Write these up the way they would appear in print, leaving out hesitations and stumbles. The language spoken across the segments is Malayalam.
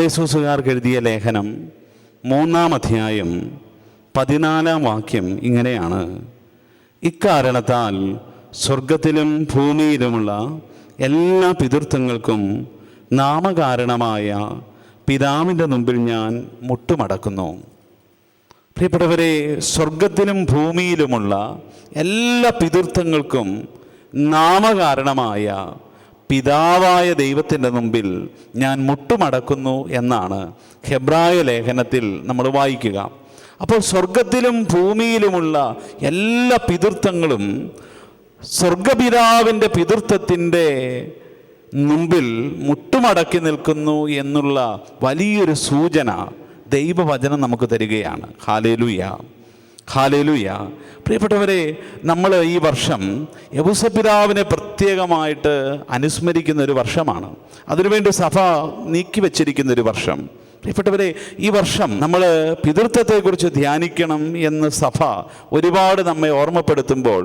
എഫേസോസുകാർക്ക് എഴുതിയ ലേഖനം 3-ാം അധ്യായം 14-ാം വാക്യം ഇങ്ങനെയാണ്: ഇക്കാരണത്താൽ സ്വർഗത്തിലും ഭൂമിയിലുമുള്ള എല്ലാ പിതൃത്വങ്ങൾക്കും നാമകാരണമായ പിതാവിൻ്റെ മുമ്പിൽ ഞാൻ മുട്ടുമടക്കുന്നു. പ്രിയപ്പെട്ടവരെ, സ്വർഗത്തിലും ഭൂമിയിലുമുള്ള എല്ലാ പിതൃത്വങ്ങൾക്കും നാമകാരണമായ പിതാവായ ദൈവത്തിൻ്റെ മുമ്പിൽ ഞാൻ മുട്ടുമടക്കുന്നു എന്നാണ് ഹെബ്രായ ലേഖനത്തിൽ നമ്മൾ വായിക്കുക. അപ്പോൾ സ്വർഗത്തിലും ഭൂമിയിലുമുള്ള എല്ലാ പിതൃത്വങ്ങളും സ്വർഗപിതാവിൻ്റെ പിതൃത്വത്തിൻ്റെ മുമ്പിൽ മുട്ടുമടക്കി നിൽക്കുന്നു എന്നുള്ള വലിയൊരു സൂചന ദൈവവചനം നമുക്ക് തരികയാണ്. ഹല്ലേലൂയ, ഹല്ലേലൂയ. പ്രിയപ്പെട്ടവരെ, നമ്മൾ ഈ വർഷം യൗസപിതാവിനെ പ്രത്യേകമായിട്ട് അനുസ്മരിക്കുന്ന ഒരു വർഷമാണ്. അതിനുവേണ്ടി സഭ നീക്കി വച്ചിരിക്കുന്ന ഒരു വർഷം. പ്രിയപ്പെട്ടവരെ, ഈ വർഷം നമ്മൾ പിതൃത്വത്തെക്കുറിച്ച് ധ്യാനിക്കണം എന്ന് സഭ ഒരുപാട് നമ്മെ ഓർമ്മപ്പെടുത്തുമ്പോൾ,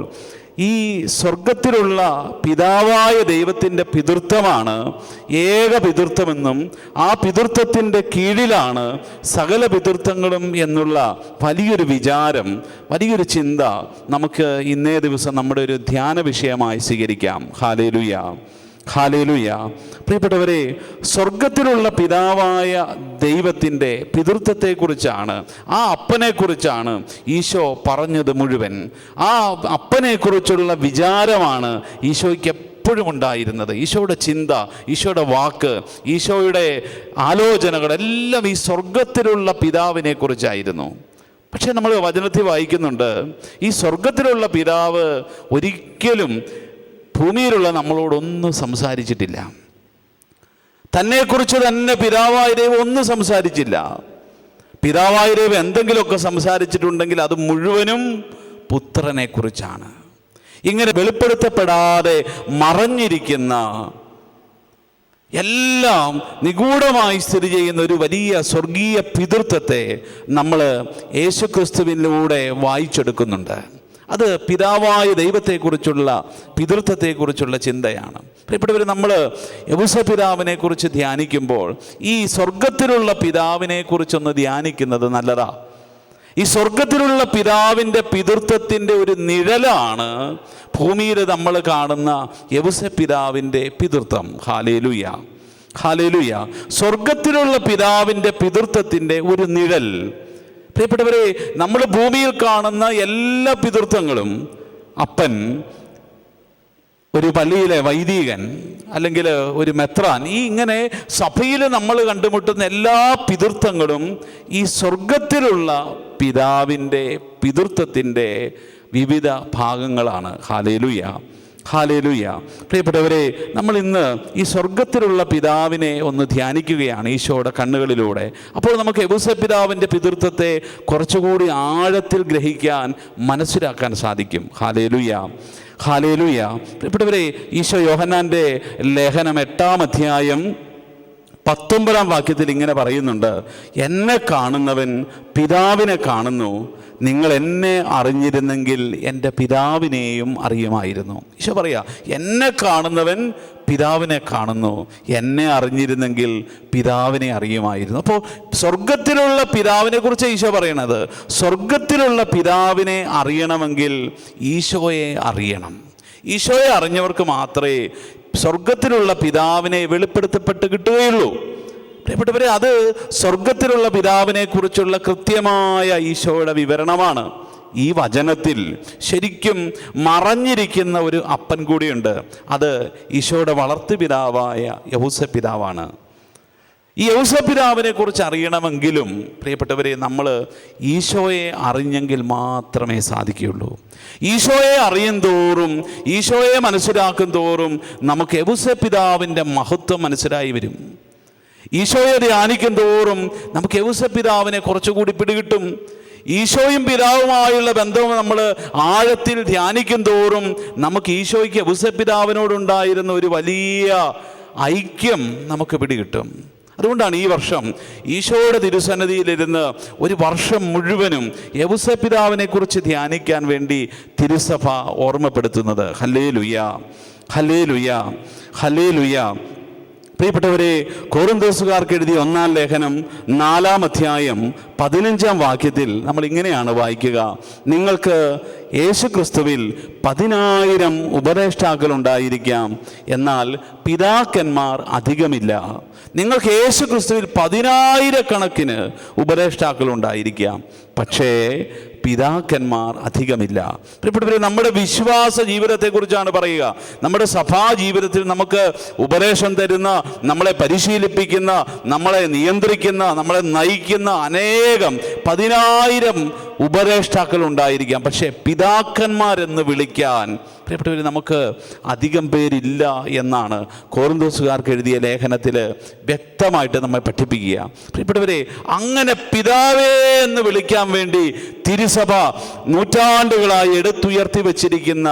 ഈ സ്വർഗത്തിലുള്ള പിതാവായ ദൈവത്തിൻ്റെ പിതൃത്വമാണ് ഏക പിതൃത്വമെന്നും ആ പിതൃത്വത്തിൻ്റെ കീഴിലാണ് സകല പിതൃത്വങ്ങളും എന്നുള്ള വലിയൊരു വിചാരം, വലിയൊരു ചിന്ത നമുക്ക് ഇന്നേ ദിവസം നമ്മുടെ ഒരു ധ്യാന വിഷയമായി സ്വീകരിക്കാം. ഹല്ലേലൂയ, ഹല്ലേലൂയ. പ്രിയപ്പെട്ടവരെ, സ്വർഗത്തിലുള്ള പിതാവായ ദൈവത്തിൻ്റെ പിതൃത്വത്തെക്കുറിച്ചാണ്, ആ അപ്പനെക്കുറിച്ചാണ് ഈശോ പറഞ്ഞത് മുഴുവൻ. ആ അപ്പനെക്കുറിച്ചുള്ള വിചാരമാണ് ഈശോയ്ക്ക് എപ്പോഴും ഉണ്ടായിരുന്നത്. ഈശോയുടെ ചിന്ത, ഈശോയുടെ വാക്ക്, ഈശോയുടെ ആലോചനകളെല്ലാം ഈ സ്വർഗത്തിലുള്ള പിതാവിനെ കുറിച്ചായിരുന്നു. പക്ഷേ നമ്മൾ വചനത്തിൽ വായിക്കുന്നുണ്ട്, ഈ സ്വർഗത്തിലുള്ള പിതാവ് ഒരിക്കലും ഭൂമിയിലുള്ള നമ്മളോടൊന്നും സംസാരിച്ചിട്ടില്ല. തന്നെക്കുറിച്ച് തന്നെ പിതാവായ ദൈവം ഒന്നും സംസാരിച്ചില്ല. പിതാവായ ദൈവം എന്തെങ്കിലുമൊക്കെ സംസാരിച്ചിട്ടുണ്ടെങ്കിൽ അത് മുഴുവനും പുത്രനെ കുറിച്ചാണ്. ഇങ്ങനെ വെളിപ്പെടുത്തപ്പെടാതെ മറഞ്ഞിരിക്കുന്ന, എല്ലാം നിഗൂഢമായി സ്ഥിതി ചെയ്യുന്ന ഒരു വലിയ സ്വർഗീയ പിതൃത്വത്തെ നമ്മൾ യേശുക്രിസ്തുവിലൂടെ വായിച്ചെടുക്കുന്നുണ്ട്. അത് പിതാവായ ദൈവത്തെക്കുറിച്ചുള്ള പിതൃത്വത്തെക്കുറിച്ചുള്ള ചിന്തയാണ്. പ്രിയപ്പെട്ടവർ, നമ്മൾ യൗസപിതാവിനെ കുറിച്ച് ധ്യാനിക്കുമ്പോൾ ഈ സ്വർഗത്തിലുള്ള പിതാവിനെ കുറിച്ചൊന്ന് ധ്യാനിക്കുന്നത് നല്ലതാ. ഈ സ്വർഗത്തിലുള്ള പിതാവിൻ്റെ പിതൃത്വത്തിൻ്റെ ഒരു നിഴലാണ് ഭൂമിയിൽ നമ്മൾ കാണുന്ന യൗസപിതാവിൻ്റെ പിതൃത്വം. Hallelujah, hallelujah. സ്വർഗത്തിലുള്ള പിതാവിൻ്റെ പിതൃത്വത്തിൻ്റെ ഒരു നിഴൽ. പ്രിയപ്പെട്ടവരെ, നമ്മൾ ഭൂമിയിൽ കാണുന്ന എല്ലാ പിതൃത്വങ്ങളും, അപ്പൻ, ഒരു പള്ളിയിലെ വൈദികൻ, അല്ലെങ്കിൽ ഒരു മെത്രാൻ, ഈ ഇങ്ങനെ സഭയിൽ നമ്മൾ കണ്ടുമുട്ടുന്ന എല്ലാ പിതൃത്വങ്ങളും ഈ സ്വർഗത്തിലുള്ള പിതാവിൻ്റെ പിതൃത്വത്തിൻ്റെ വിവിധ ഭാഗങ്ങളാണ്. ഹല്ലേലൂയ, ഹല്ലേലൂയ. പ്രിയപ്പെട്ടവരെ, നമ്മൾ ഇന്ന് ഈ സ്വർഗത്തിലുള്ള പിതാവിനെ ഒന്ന് ധ്യാനിക്കുകയാണ് ഈശോയുടെ കണ്ണുകളിലൂടെ. അപ്പോൾ നമുക്ക് യൗസപിതാവിൻ്റെ പിതൃത്വത്തെ കുറച്ചുകൂടി ആഴത്തിൽ ഗ്രഹിക്കാൻ, മനസ്സിലാക്കാൻ സാധിക്കും. ഹല്ലേലൂയ, ഹല്ലേലൂയ. പ്രിയപ്പെട്ടവരെ, ഈശോ യോഹന്നാൻ്റെ ലേഖനം 8-ാം അധ്യായം 19-ാം വാക്യത്തിൽ ഇങ്ങനെ പറയുന്നുണ്ട്: എന്നെ കാണുന്നവൻ പിതാവിനെ കാണുന്നു. നിങ്ങൾ എന്നെ അറിഞ്ഞിരുന്നെങ്കിൽ എൻ്റെ പിതാവിനെയും അറിയുമായിരുന്നു. ഈശോ പറയാ, എന്നെ കാണുന്നവൻ പിതാവിനെ കാണുന്നു, എന്നെ അറിഞ്ഞിരുന്നെങ്കിൽ പിതാവിനെ അറിയുമായിരുന്നു. അപ്പോൾ സ്വർഗത്തിലുള്ള പിതാവിനെ കുറിച്ച് ഈശോ പറയണത്. സ്വർഗത്തിലുള്ള പിതാവിനെ അറിയണമെങ്കിൽ ഈശോയെ അറിയണം. ഈശോയെ അറിഞ്ഞവർക്ക് മാത്രമേ സ്വർഗത്തിലുള്ള പിതാവിനെ വെളിപ്പെടുത്തപ്പെട്ട് കിട്ടുകയുള്ളൂ. പ്രിയപ്പെട്ടവരെ, അത് സ്വർഗത്തിലുള്ള പിതാവിനെ കുറിച്ചുള്ള കൃത്യമായ ഈശോയുടെ വിവരണമാണ്. ഈ വചനത്തിൽ ശരിക്കും മറഞ്ഞിരിക്കുന്ന ഒരു അപ്പൻ കൂടിയുണ്ട്. അത് ഈശോയുടെ വളർത്തുപിതാവായ യൗസപിതാവാണ്. ഈ യൗസപിതാവിനെ കുറിച്ച് അറിയണമെങ്കിലും പ്രിയപ്പെട്ടവരെ, നമ്മൾ ഈശോയെ അറിഞ്ഞെങ്കിൽ മാത്രമേ സാധിക്കുകയുള്ളൂ. ഈശോയെ അറിയും തോറും, ഈശോയെ മനസ്സിലാക്കും തോറും നമുക്ക് യൗസപിതാവിൻ്റെ മഹത്വം മനസ്സിലായി വരും. ഈശോയെ ധ്യാനിക്കും തോറും നമുക്ക് യൗസപിതാവിനെ കുറച്ചുകൂടി പിടികിട്ടും. ഈശോയും പിതാവുമായുള്ള ബന്ധവും നമ്മൾ ആഴത്തിൽ ധ്യാനിക്കും തോറും നമുക്ക് ഈശോയ്ക്ക് യൗസപിതാവിനോടുണ്ടായിരുന്ന ഒരു വലിയ ഐക്യം നമുക്ക് പിടികിട്ടും. അതുകൊണ്ടാണ് ഈ വർഷം ഈശോയുടെ തിരുസന്നിധിയിലിരുന്ന് ഒരു വർഷം മുഴുവനും യൗസപിതാവിനെ കുറിച്ച് ധ്യാനിക്കാൻ വേണ്ടി തിരുസഭ ഓർമ്മപ്പെടുത്തുന്നത്. ഹല്ലേലൂയ, ഹല്ലേലൂയ, ഹല്ലേലൂയ. പ്രിയപ്പെട്ടവരെ, കൊറിന്തോസുകാർക്ക് എഴുതിയ 1-ാം ലേഖനം 4-ാം അധ്യായം 15-ാം വാക്യത്തിൽ നമ്മൾ ഇങ്ങനെയാണ് വായിക്കുക: നിങ്ങൾക്ക് യേശുക്രിസ്തുവിൽ 10,000 ഉപദേഷ്ടാക്കൾ ഉണ്ടായിരിക്കാം, എന്നാൽ പിതാക്കന്മാർ അധികമില്ല. നിങ്ങൾക്ക് യേശുക്രിസ്തുവിൽ 10,000 കണക്കിന് ഉപദേഷ്ടാക്കൾ ഉണ്ടായിരിക്കാം, പക്ഷേ പിതാക്കന്മാർ അധികമില്ല. പ്രിയപ്പെട്ടവരെ, നമ്മുടെ വിശ്വാസ ജീവിതത്തെക്കുറിച്ചാണ് പറയുക. നമ്മുടെ സഭാ ജീവിതത്തിൽ നമുക്ക് ഉപദേശം തരുന്ന, നമ്മളെ പരിശീലിപ്പിക്കുന്ന, നമ്മളെ നിയന്ത്രിക്കുന്ന, നമ്മളെ നയിക്കുന്ന അനേകം 10,000 ഉപദേഷ്ടാക്കൾ ഉണ്ടായിരിക്കാം, പക്ഷേ പിതാക്കന്മാരെന്ന് വിളിക്കാൻ പ്രിയപ്പെട്ടവർ നമുക്ക് അധികം പേരില്ല എന്നാണ് കൊറിന്തോസുകാർക്ക് എഴുതിയ ലേഖനത്തിൽ വ്യക്തമായിട്ട് നമ്മെ പഠിപ്പിക്കുക. പ്രിയപ്പെട്ടവരെ, അങ്ങനെ പിതാവേ എന്ന് വിളിക്കാൻ വേണ്ടി തിരുസഭ നൂറ്റാണ്ടുകളായി എടുത്തുയർത്തി വച്ചിരിക്കുന്ന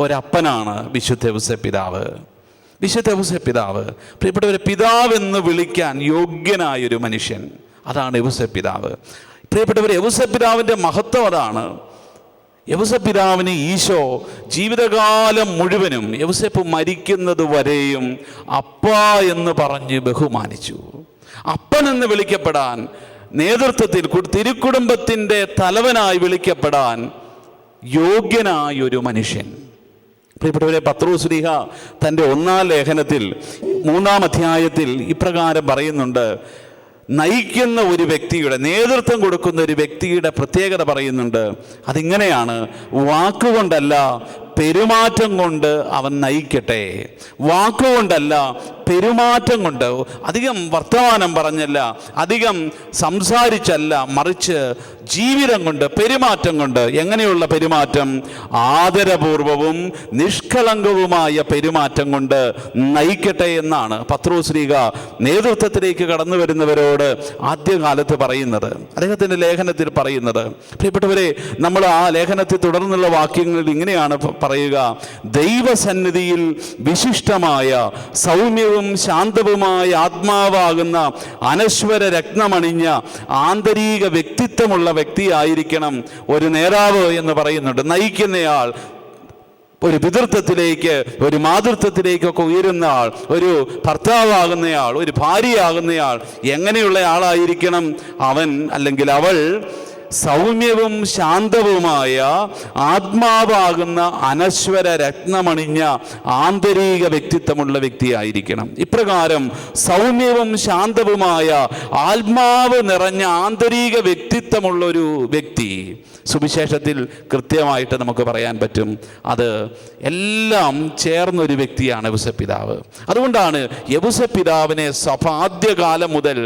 ഒരപ്പനാണ് വിശുദ്ധ ഔസേപ്പിതാവ്. വിശുദ്ധ ഔസേപ്പിതാവ്, പ്രിയപ്പെട്ടവരെ, പിതാവെന്ന് വിളിക്കാൻ യോഗ്യനായൊരു മനുഷ്യൻ, അതാണ് ഔസേപ്പിതാവ്. പ്രിയപ്പെട്ടവരെ, ഔസേപ്പിതാവിൻ്റെ മഹത്വം അതാണ്. യൗസേപ്പിതാവിന് ഈശോ ജീവിതകാലം മുഴുവനും, യൗസേപ്പ് മരിക്കുന്നത് വരെയും അപ്പ എന്ന് പറഞ്ഞ് ബഹുമാനിച്ചു. അപ്പൻ എന്ന് വിളിക്കപ്പെടാൻ, നേതൃത്വത്തിൽ തിരുക്കുടുംബത്തിൻ്റെ തലവനായി വിളിക്കപ്പെടാൻ യോഗ്യനായൊരു മനുഷ്യൻ. പ്രിയപ്പെട്ടവരെ, പത്രോസ് ശ്ലീഹ തൻ്റെ 1-ാം ലേഖനത്തിൽ 3-ാം അധ്യായത്തിൽ ഇപ്രകാരം പറയുന്നുണ്ട്. നയിക്കുന്ന ഒരു വ്യക്തിയുടെ, നേതൃത്വം കൊടുക്കുന്ന ഒരു വ്യക്തിയുടെ പ്രത്യേകത പറയുന്നുണ്ട്. അതിങ്ങനെയാണ്: വാക്കുകൊണ്ടല്ല പെരുമാറ്റം കൊണ്ട് അവൻ നയിക്കട്ടെ. വാക്കുകൊണ്ടല്ല പെരുമാറ്റം കൊണ്ട്, അധികം വർത്തമാനം പറഞ്ഞല്ല, അധികം സംസാരിച്ചല്ല, മറിച്ച് ജീവിതം കൊണ്ട്, പെരുമാറ്റം കൊണ്ട്. എങ്ങനെയുള്ള പെരുമാറ്റം? ആദരപൂർവവും നിഷ്കളങ്കവുമായ പെരുമാറ്റം കൊണ്ട് നയിക്കട്ടെ എന്നാണ് പത്രോസ് ശ്ലീഹ നേതൃത്വത്തിലേക്ക് കടന്നു വരുന്നവരോട് ആദ്യകാലത്ത് പറയുന്നത്, അദ്ദേഹത്തിൻ്റെ ലേഖനത്തിൽ പറയുന്നത്. പ്രിയപ്പെട്ടവരെ, നമ്മൾ ആ ലേഖനത്തിൽ തുടർന്നുള്ള വാക്യങ്ങളിൽ ഇങ്ങനെയാണ് പറയുക: ദൈവസന്നിധിയിൽ വിശിഷ്ടമായ സൗമ്യവും ശാന്തവുമായ ആത്മാവാകുന്ന അനശ്വര രത്നമണിഞ്ഞ ആന്തരിക വ്യക്തിത്വമുള്ള വ്യക്തിയായിരിക്കണം ഒരു നേതാവ് എന്ന് പറയുന്നുണ്ട്. നയിക്കുന്നയാൾ ഒരു പിതൃത്വത്തിലേക്ക്, ഒരു മാതൃത്വത്തിലേക്കൊക്കെ ഉയരുന്ന ആൾ, ഒരു ഭർത്താവാകുന്നയാൾ, ഒരു ഭാര്യയാകുന്നയാൾ എങ്ങനെയുള്ള ആളായിരിക്കണം? അവൻ അല്ലെങ്കിൽ അവൾ സൗമ്യവും ശാന്തവുമായ ആത്മാവാകുന്ന അനശ്വര രത്നമണിഞ്ഞ ആന്തരിക വ്യക്തിത്വമുള്ള വ്യക്തിയായിരിക്കണം. ഇപ്രകാരം സൗമ്യവും ശാന്തവുമായ ആത്മാവ് നിറഞ്ഞ ആന്തരിക വ്യക്തിത്വമുള്ളൊരു വ്യക്തി സുവിശേഷത്തിൽ കൃത്യമായിട്ട് നമുക്ക് പറയാൻ പറ്റും. അത് എല്ലാം ചേർന്നൊരു വ്യക്തിയാണ് യൗസേപ്പിതാവ്. അതുകൊണ്ടാണ് യൗസേപ്പിതാവിനെ സഭ ആദ്യകാലം മുതൽ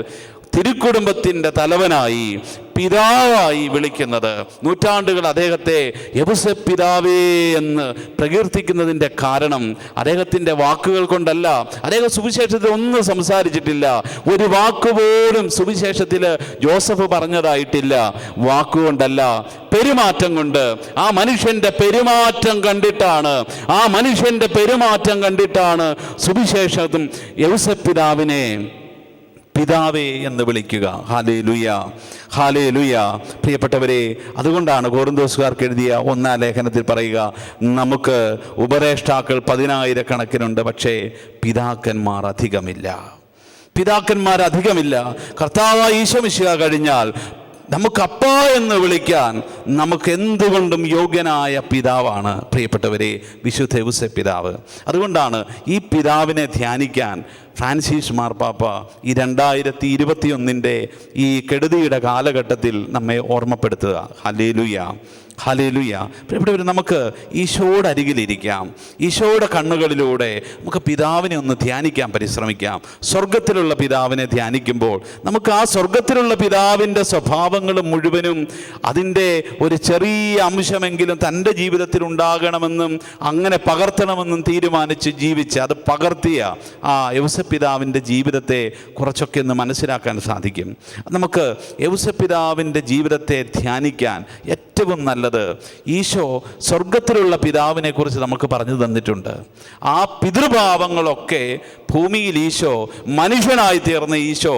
തിരുക്കുടുംബത്തിൻ്റെ തലവനായി, പിതാവായി വിളിക്കുന്നത്. നൂറ്റാണ്ടുകൾ അദ്ദേഹത്തെ യൗസേപ്പിതാവേ എന്ന് പ്രകീർത്തിക്കുന്നതിൻ്റെ കാരണം അദ്ദേഹത്തിൻ്റെ വാക്കുകൾ കൊണ്ടല്ല. അദ്ദേഹം സുവിശേഷത്തിൽ ഒന്നും സംസാരിച്ചിട്ടില്ല, ഒരു വാക്കുപോലും സുവിശേഷത്തിൽ ജോസഫ് പറഞ്ഞതായിട്ടില്ല. വാക്കുകൊണ്ടല്ല, പെരുമാറ്റം കൊണ്ട്. ആ മനുഷ്യൻ്റെ പെരുമാറ്റം കണ്ടിട്ടാണ് സുവിശേഷത്തും യൗസേപ്പിതാവിനെ പിതാവേ എന്ന് വിളിക്കുക. ഹല്ലേലൂയ, ഹല്ലേലൂയ. പ്രിയപ്പെട്ടവരെ, അതുകൊണ്ടാണ് കൊറിന്തോസുകാർക്ക് എഴുതിയ 1-ാം ലേഖനത്തിൽ പറയുക: നമുക്ക് ഉപദേഷ്ടാക്കൾ 10,000 കണക്കിനുണ്ട്, പക്ഷേ പിതാക്കന്മാർ അധികമില്ല. കർത്താവായ ഈശോ മിശിഹാ കഴിഞ്ഞാൽ നമുക്ക് അപ്പ എന്ന് വിളിക്കാൻ നമുക്ക് എന്തുകൊണ്ടും യോഗ്യനായ പിതാവാണ് പ്രിയപ്പെട്ടവരെ വിശുദ്ധ ഔസേപ്പിതാവ്. അതുകൊണ്ടാണ് ഈ പിതാവിനെ ധ്യാനിക്കാൻ ഫ്രാൻസിസ് മാർപ്പാപ്പ ഈ 2021 ഈ കെടുതിയുടെ കാലഘട്ടത്തിൽ നമ്മെ ഓർമ്മപ്പെടുത്തുക. Hallelujah, hallelujah. പ്രിയപ്പെട്ടവർ, നമുക്ക് ഈശോയുടെ അരികിലിരിക്കാം. ഈശോയുടെ കണ്ണുകളിലൂടെ നമുക്ക് പിതാവിനെ ഒന്ന് ധ്യാനിക്കാൻ പരിശ്രമിക്കാം. സ്വർഗത്തിലുള്ള പിതാവിനെ ധ്യാനിക്കുമ്പോൾ നമുക്ക് ആ സ്വർഗത്തിലുള്ള പിതാവിൻ്റെ സ്വഭാവങ്ങൾ മുഴുവനും, അതിൻ്റെ ഒരു ചെറിയ അംശമെങ്കിലും തൻ്റെ ജീവിതത്തിൽ ഉണ്ടാകണമെന്നും അങ്ങനെ പകർത്തണമെന്നും തീരുമാനിച്ച് ജീവിച്ച് അത് പകർത്തിയ ആ യൗസേപ്പിതാവിൻ്റെ ജീവിതത്തെ കുറച്ചൊക്കെ ഒന്ന് മനസ്സിലാക്കാൻ സാധിക്കും. നമുക്ക് യൗസേപ്പിതാവിൻ്റെ ജീവിതത്തെ ധ്യാനിക്കാൻ ഏറ്റവും നല്ലത് ഈശോ സ്വർഗത്തിലുള്ള പിതാവിനെ കുറിച്ച് നമുക്ക് പറഞ്ഞു തന്നിട്ടുണ്ട്. ആ പിതൃഭാവങ്ങളൊക്കെ ഭൂമിയിൽ ഈശോ, മനുഷ്യനായി തീർന്ന ഈശോ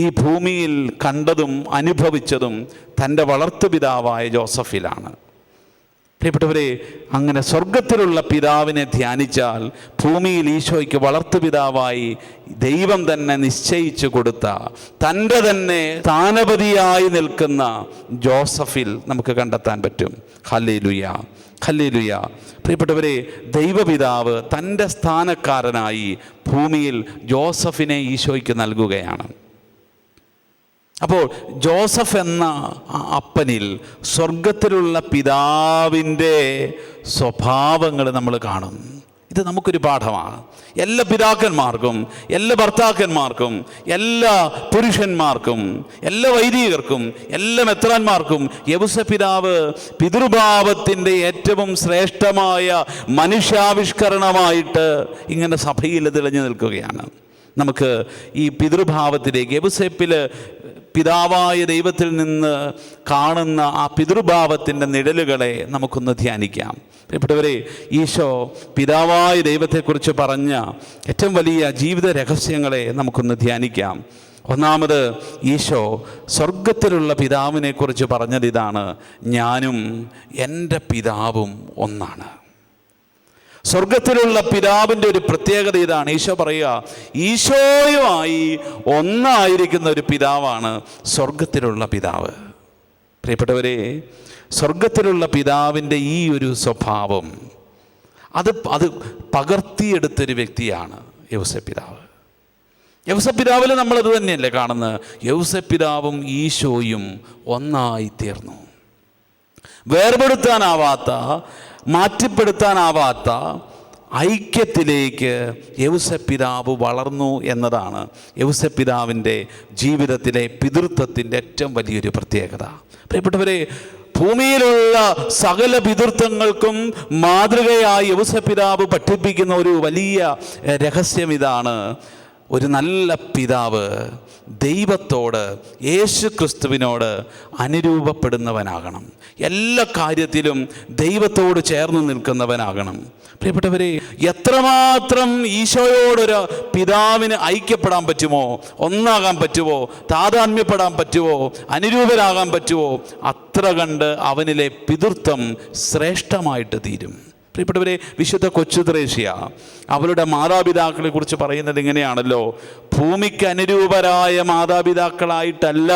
ഈ ഭൂമിയിൽ കണ്ടതും അനുഭവിച്ചതും തൻ്റെ വളർത്തുപിതാവായ ജോസഫിലാണ്. പ്രിയപ്പെട്ടവരെ, അങ്ങനെ സ്വർഗത്തിലുള്ള പിതാവിനെ ധ്യാനിച്ചാൽ ഭൂമിയിൽ ഈശോയ്ക്ക് വളർത്തുപിതാവായി ദൈവം തന്നെ നിശ്ചയിച്ചു കൊടുത്ത തൻ്റെ തന്നെ സ്ഥാനപതിയായി നിൽക്കുന്ന ജോസഫിൽ നമുക്ക് കണ്ടെത്താൻ പറ്റും. ഹല്ലേലൂയ, ഹല്ലേലൂയ. പ്രിയപ്പെട്ടവരെ, ദൈവപിതാവ് തൻ്റെ സ്ഥാനക്കാരനായി ഭൂമിയിൽ ജോസഫിനെ ഈശോയ്ക്ക് നൽകുകയാണ്. അപ്പോൾ ജോസഫ് എന്ന അപ്പനിൽ സ്വർഗത്തിലുള്ള പിതാവിൻ്റെ സ്വഭാവങ്ങൾ നമ്മൾ കാണും. ഇത് നമുക്കൊരു പാഠമാണ്. എല്ലാ പിതാക്കന്മാർക്കും, എല്ലാ ഭർത്താക്കന്മാർക്കും, എല്ലാ പുരുഷന്മാർക്കും, എല്ലാ വൈദികർക്കും, എല്ലാ മെത്രാന്മാർക്കും യൗസേപ്പ് പിതാവ് പിതൃഭാവത്തിൻ്റെ ഏറ്റവും ശ്രേഷ്ഠമായ മനുഷ്യാവിഷ്കരണമായിട്ട് ഇങ്ങനെ സഭയിൽ തെളിഞ്ഞു നിൽക്കുകയാണ്. നമുക്ക് ഈ പിതൃഭാവത്തിലേക്ക്, യൗസേപ്പിൽ പിതാവായ ദൈവത്തിൽ നിന്ന് കാണുന്ന ആ പിതൃഭാവത്തിൻ്റെ നിഴലുകളെ നമുക്കൊന്ന് ധ്യാനിക്കാം. പ്രിയപ്പെട്ടവരെ, ഈശോ പിതാവായ ദൈവത്തെക്കുറിച്ച് പറഞ്ഞ ഏറ്റവും വലിയ ജീവിത രഹസ്യങ്ങളെ നമുക്കൊന്ന് ധ്യാനിക്കാം. ഒന്നാമത്, ഈശോ സ്വർഗത്തിലുള്ള പിതാവിനെക്കുറിച്ച് പറഞ്ഞത് ഇതാണ്: ഞാനും എൻ്റെ പിതാവും ഒന്നാണ്. സ്വർഗത്തിലുള്ള പിതാവിൻ്റെ ഒരു പ്രത്യേകത ഇതാണ്. ഈശോ പറയുക, ഈശോയുമായി ഒന്നായിരിക്കുന്ന ഒരു പിതാവാണ് സ്വർഗത്തിലുള്ള പിതാവ്. പ്രിയപ്പെട്ടവരെ, സ്വർഗത്തിലുള്ള പിതാവിൻ്റെ ഈ ഒരു സ്വഭാവം അത് പകർത്തിയെടുത്തൊരു വ്യക്തിയാണ് യൗസേപ്പ് പിതാവ്. യൗസേപ്പ് പിതാവിൽ നമ്മളത് തന്നെയല്ലേ കാണുന്നത്? യൗസേപ്പ് പിതാവും ഈശോയും ഒന്നായി തീർന്നു. വേർപെടുത്താനാവാത്ത, മാറ്റിപ്പെടുത്താനാവാത്ത ഐക്യത്തിലേക്ക് യൗസേപ്പ് പിതാവ് വളർന്നു എന്നതാണ് യൗസേപ്പ് പിതാവിൻ്റെ ജീവിതത്തിലെ പിതൃത്വത്തിൻ്റെ ഏറ്റവും വലിയൊരു പ്രത്യേകത. പ്രിയപ്പെട്ടവരെ, ഭൂമിയിലുള്ള സകല പിതൃത്വങ്ങൾക്കും മാതൃകയായി യൗസേപ്പ് പിതാവ് പഠിപ്പിക്കുന്ന ഒരു വലിയ രഹസ്യം ഇതാണ്: ഒരു നല്ല പിതാവ് ദൈവത്തോട്, യേശു ക്രിസ്തുവിനോട് അനുരൂപപ്പെടുന്നവനാകണം. എല്ലാ കാര്യത്തിലും ദൈവത്തോട് ചേർന്ന് നിൽക്കുന്നവനാകണം. പ്രിയപ്പെട്ടവരെ, എത്രമാത്രം ഈശോയോടൊരു പിതാവിന് ഐക്യപ്പെടാൻ പറ്റുമോ, ഒന്നാകാൻ പറ്റുമോ, താതാത്മ്യപ്പെടാൻ പറ്റുമോ, അനുരൂപരാകാൻ പറ്റുമോ, അത്ര കണ്ട് അവനിലെ പിതൃത്വം ശ്രേഷ്ഠമായിട്ട് തീരും. പ്രിയപ്പെട്ടവരെ, വിശുദ്ധ കൊച്ചുത്രേസ്യ അവളുടെ മാതാപിതാക്കളെ കുറിച്ച് പറയുന്നത് ഇങ്ങനെയാണല്ലോ: ഭൂമിക്ക് അനുരൂപരായ മാതാപിതാക്കളായിട്ടല്ല,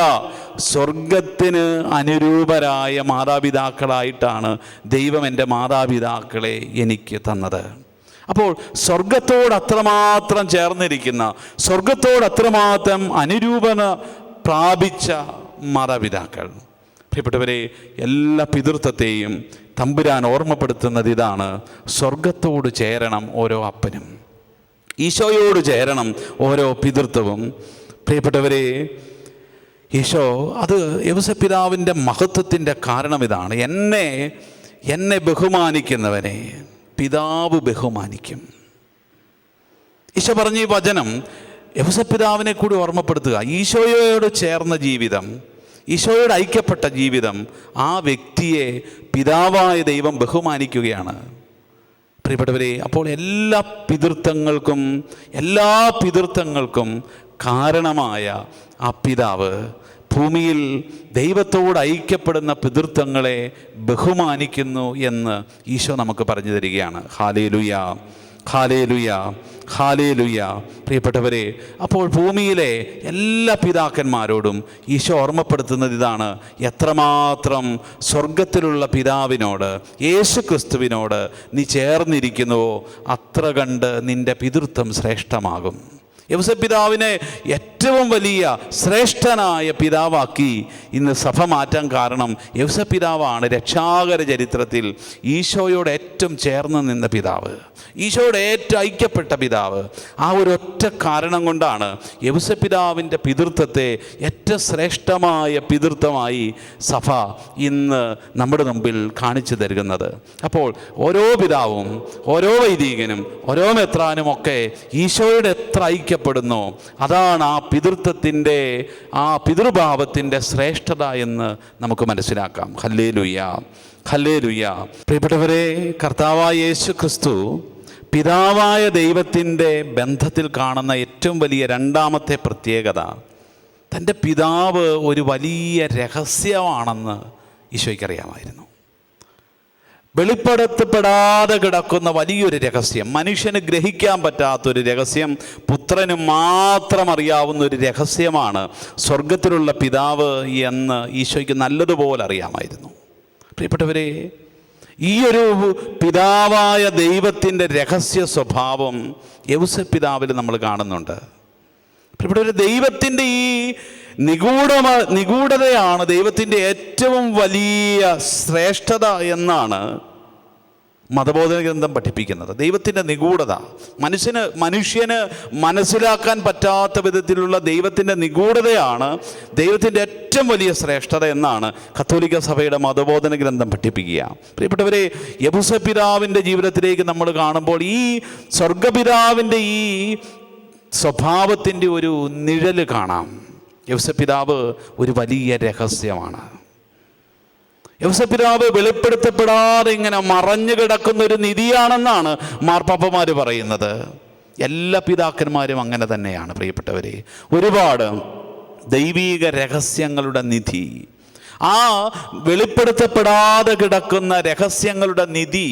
സ്വർഗത്തിന് അനുരൂപരായ മാതാപിതാക്കളായിട്ടാണ് ദൈവം എൻ്റെ മാതാപിതാക്കളെ എനിക്ക് തന്നത്. അപ്പോൾ സ്വർഗത്തോട് അത്രമാത്രം ചേർന്നിരിക്കുന്ന, സ്വർഗത്തോട് അത്രമാത്രം അനുരൂപന പ്രാപിച്ച മാതാപിതാക്കൾ. പ്രിയപ്പെട്ടവരെ, എല്ലാ പിതൃത്വത്തെയും തമ്പുരാൻ ഓർമ്മപ്പെടുത്തുന്നത് ഇതാണ്: സ്വർഗത്തോട് ചേരണം ഓരോ അപ്പനും, ഈശോയോട് ചേരണം ഓരോ പിതൃത്വവും. പ്രിയപ്പെട്ടവരെ, ഈശോ അത് യൗസേപ്പ് പിതാവിൻ്റെ മഹത്വത്തിൻ്റെ കാരണം ഇതാണ്: എന്നെ ബഹുമാനിക്കുന്നവനെ പിതാവ് ബഹുമാനിക്കും. ഈശോ പറഞ്ഞ ഈ വചനം യൗസേപ്പ് പിതാവിനെ കൂടി ഓർമ്മപ്പെടുത്തുക. ഈശോയോട് ചേർന്ന ജീവിതം, ഈശോയോട് ഐക്യപ്പെട്ട ജീവിതം, ആ വ്യക്തിയെ പിതാവായ ദൈവം ബഹുമാനിക്കുകയാണ്. പ്രിയപ്പെട്ടവരെ, അപ്പോൾ എല്ലാ പിതൃത്വങ്ങൾക്കും കാരണമായ ആ പിതാവ് ഭൂമിയിൽ ദൈവത്തോട് ഐക്യപ്പെടുന്ന പിതൃത്വങ്ങളെ ബഹുമാനിക്കുന്നു എന്ന് ഈശോ നമുക്ക് പറഞ്ഞു തരികയാണ്. ഹല്ലേലൂയ, ഹല്ലേലൂയ, ഹല്ലേലൂയ. പ്രിയപ്പെട്ടവരെ, അപ്പോൾ ഭൂമിയിലെ എല്ലാ പിതാക്കന്മാരോടും ഈശോ ഓർമ്മപ്പെടുത്തുന്നത് ഇതാണ്: എത്രമാത്രം സ്വർഗത്തിലുള്ള പിതാവിനോട്, യേശു ക്രിസ്തുവിനോട് നീ ചേർന്നിരിക്കുന്നുവോ, അത്ര കണ്ട് നിൻ്റെ പിതൃത്വം ശ്രേഷ്ഠമാകും. യൗസേപ്പ് പിതാവിനെ ഏറ്റവും വലിയ ശ്രേഷ്ഠനായ പിതാവാക്കി ഇന്ന് സഭ മാറ്റാൻ കാരണം യൗസേപ്പ് പിതാവാണ് രക്ഷാകര ചരിത്രത്തിൽ ഈശോയോട് ഏറ്റവും ചേർന്ന് നിന്ന പിതാവ്, ഈശോയോട് ഏറ്റവും ഐക്യപ്പെട്ട പിതാവ്. ആ ഒരൊറ്റ കാരണം കൊണ്ടാണ് യൗസേപ്പ് പിതാവിൻ്റെ പിതൃത്വത്തെ ഏറ്റവും ശ്രേഷ്ഠമായ പിതൃത്വമായി സഭ ഇന്ന് നമ്മുടെ മുമ്പിൽ കാണിച്ചു തരുന്നത്. അപ്പോൾ ഓരോ പിതാവും, ഓരോ വൈദികനും, ഓരോ മെത്രാനും ഒക്കെ ഈശോയുടെ എത്ര ഐക്യപ്പെടുന്നു, അതാണ് ആ പിതൃത്വത്തിൻ്റെ, ആ പിതൃഭാവത്തിൻ്റെ ശ്രേഷ്ഠത എന്ന് നമുക്ക് മനസ്സിലാക്കാം. ഹല്ലേലൂയ, ഹല്ലേലൂയ. പ്രിയപ്പെട്ടവരെ, കർത്താവായ യേശു ക്രിസ്തു പിതാവായ ദൈവത്തിൻ്റെ ബന്ധത്തിൽ കാണുന്ന ഏറ്റവും വലിയ രണ്ടാമത്തെ പ്രത്യേകത, തൻ്റെ പിതാവ് ഒരു വലിയ രഹസ്യമാണെന്ന് ഈശോയ്ക്കറിയാമായിരുന്നു. വെളിപ്പെടുത്തപ്പെടാതെ കിടക്കുന്ന വലിയൊരു രഹസ്യം, മനുഷ്യന് ഗ്രഹിക്കാൻ പറ്റാത്തൊരു രഹസ്യം, പുത്രന് മാത്രം അറിയാവുന്ന ഒരു രഹസ്യമാണ് സ്വർഗത്തിലുള്ള പിതാവ് എന്ന് ഈശോയ്ക്ക് നല്ലതുപോലെ അറിയാമായിരുന്നു. പ്രിയപ്പെട്ടവരെ, ഈ ഒരു പിതാവായ ദൈവത്തിൻ്റെ രഹസ്യ സ്വഭാവം യൗസേപ്പ് പിതാവിൽ നമ്മൾ കാണുന്നുണ്ട്. പ്രിയപ്പെട്ടവരെ, ദൈവത്തിൻ്റെ ഈ നിഗൂഢതയാണ് ദൈവത്തിൻ്റെ ഏറ്റവും വലിയ ശ്രേഷ്ഠത എന്നാണ് മതബോധന ഗ്രന്ഥം പഠിപ്പിക്കുന്നത്. ദൈവത്തിൻ്റെ നിഗൂഢത, മനുഷ്യന് മനസ്സിലാക്കാൻ പറ്റാത്ത വിധത്തിലുള്ള ദൈവത്തിൻ്റെ നിഗൂഢതയാണ് ദൈവത്തിൻ്റെ ഏറ്റവും വലിയ ശ്രേഷ്ഠത എന്നാണ് കത്തോലിക്ക സഭയുടെ മതബോധന ഗ്രന്ഥം പഠിപ്പിക്കുക. പ്രിയപ്പെട്ടവരെ, യൗസേപ്പ് പിതാവിൻ്റെ ജീവിതത്തിലേക്ക് നമ്മൾ കാണുമ്പോൾ ഈ സ്വർഗപിതാവിൻ്റെ ഈ സ്വഭാവത്തിൻ്റെ ഒരു നിഴല് കാണാം. യൗസേപ്പ് പിതാവ് ഒരു വലിയ രഹസ്യമാണ്. യൗസേപ്പ് പിതാവ് വെളിപ്പെടുത്തപ്പെടാതെ ഇങ്ങനെ മറഞ്ഞു കിടക്കുന്ന ഒരു നിധിയാണെന്നാണ് മാർപ്പാപ്പമാർ പറയുന്നത്. എല്ലാ പിതാക്കന്മാരും അങ്ങനെ തന്നെയാണ്. പ്രിയപ്പെട്ടവരെ, ഒരുപാട് ദൈവീക രഹസ്യങ്ങളുടെ നിധി, ആ വെളിപ്പെടുത്തപ്പെടാതെ കിടക്കുന്ന രഹസ്യങ്ങളുടെ നിധി,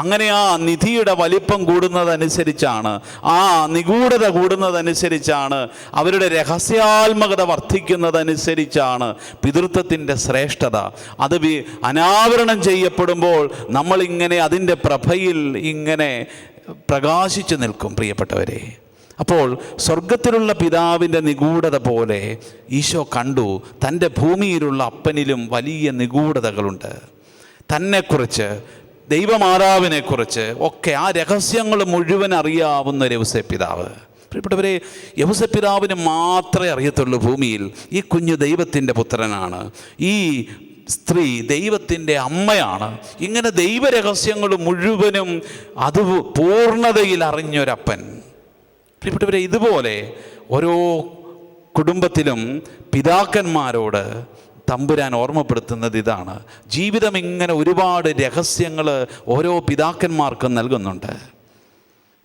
അങ്ങനെ ആ നിധിയുടെ വലിപ്പം കൂടുന്നതനുസരിച്ചാണ്, ആ നിഗൂഢത കൂടുന്നതനുസരിച്ചാണ്, അവരുടെ രഹസ്യാത്മകത വർദ്ധിക്കുന്നതനുസരിച്ചാണ് പിതൃത്വത്തിൻ്റെ ശ്രേഷ്ഠത. അത് അനാവരണം ചെയ്യപ്പെടുമ്പോൾ നമ്മളിങ്ങനെ അതിൻ്റെ പ്രഭയിൽ ഇങ്ങനെ പ്രകാശിച്ചു നിൽക്കും. പ്രിയപ്പെട്ടവരെ, അപ്പോൾ സ്വർഗത്തിലുള്ള പിതാവിൻ്റെ നിഗൂഢത പോലെ ഈശോ കണ്ടു തൻ്റെ ഭൂമിയിലുള്ള അപ്പനിലും വലിയ നിഗൂഢതകളുണ്ട്. തന്നെക്കുറിച്ച്, ദൈവമാതാവിനെക്കുറിച്ച് ഒക്കെ ആ രഹസ്യങ്ങൾ മുഴുവൻ അറിയാവുന്ന ഒരു യൗസേപ്പ് പിതാവ്. പ്രിയപ്പെട്ടവരെ, യൗസേപ്പ് പിതാവിന് മാത്രമേ അറിയത്തുള്ളൂ ഭൂമിയിൽ ഈ കുഞ്ഞ് ദൈവത്തിൻ്റെ പുത്രനാണ്, ഈ സ്ത്രീ ദൈവത്തിൻ്റെ അമ്മയാണ്. ഇങ്ങനെ ദൈവരഹസ്യങ്ങൾ മുഴുവനും അത് പൂർണ്ണതയിൽ അറിഞ്ഞൊരപ്പൻ. പ്രിയപ്പെട്ടവരെ, ഇതുപോലെ ഓരോ കുടുംബത്തിലും പിതാക്കന്മാരോട് തമ്പുരാൻ ഓർമ്മപ്പെടുത്തുന്നത് ഇതാണ്. ജീവിതം ഇങ്ങനെ ഒരുപാട് രഹസ്യങ്ങൾ ഓരോ പിതാക്കന്മാർക്കും നൽകുന്നുണ്ട്.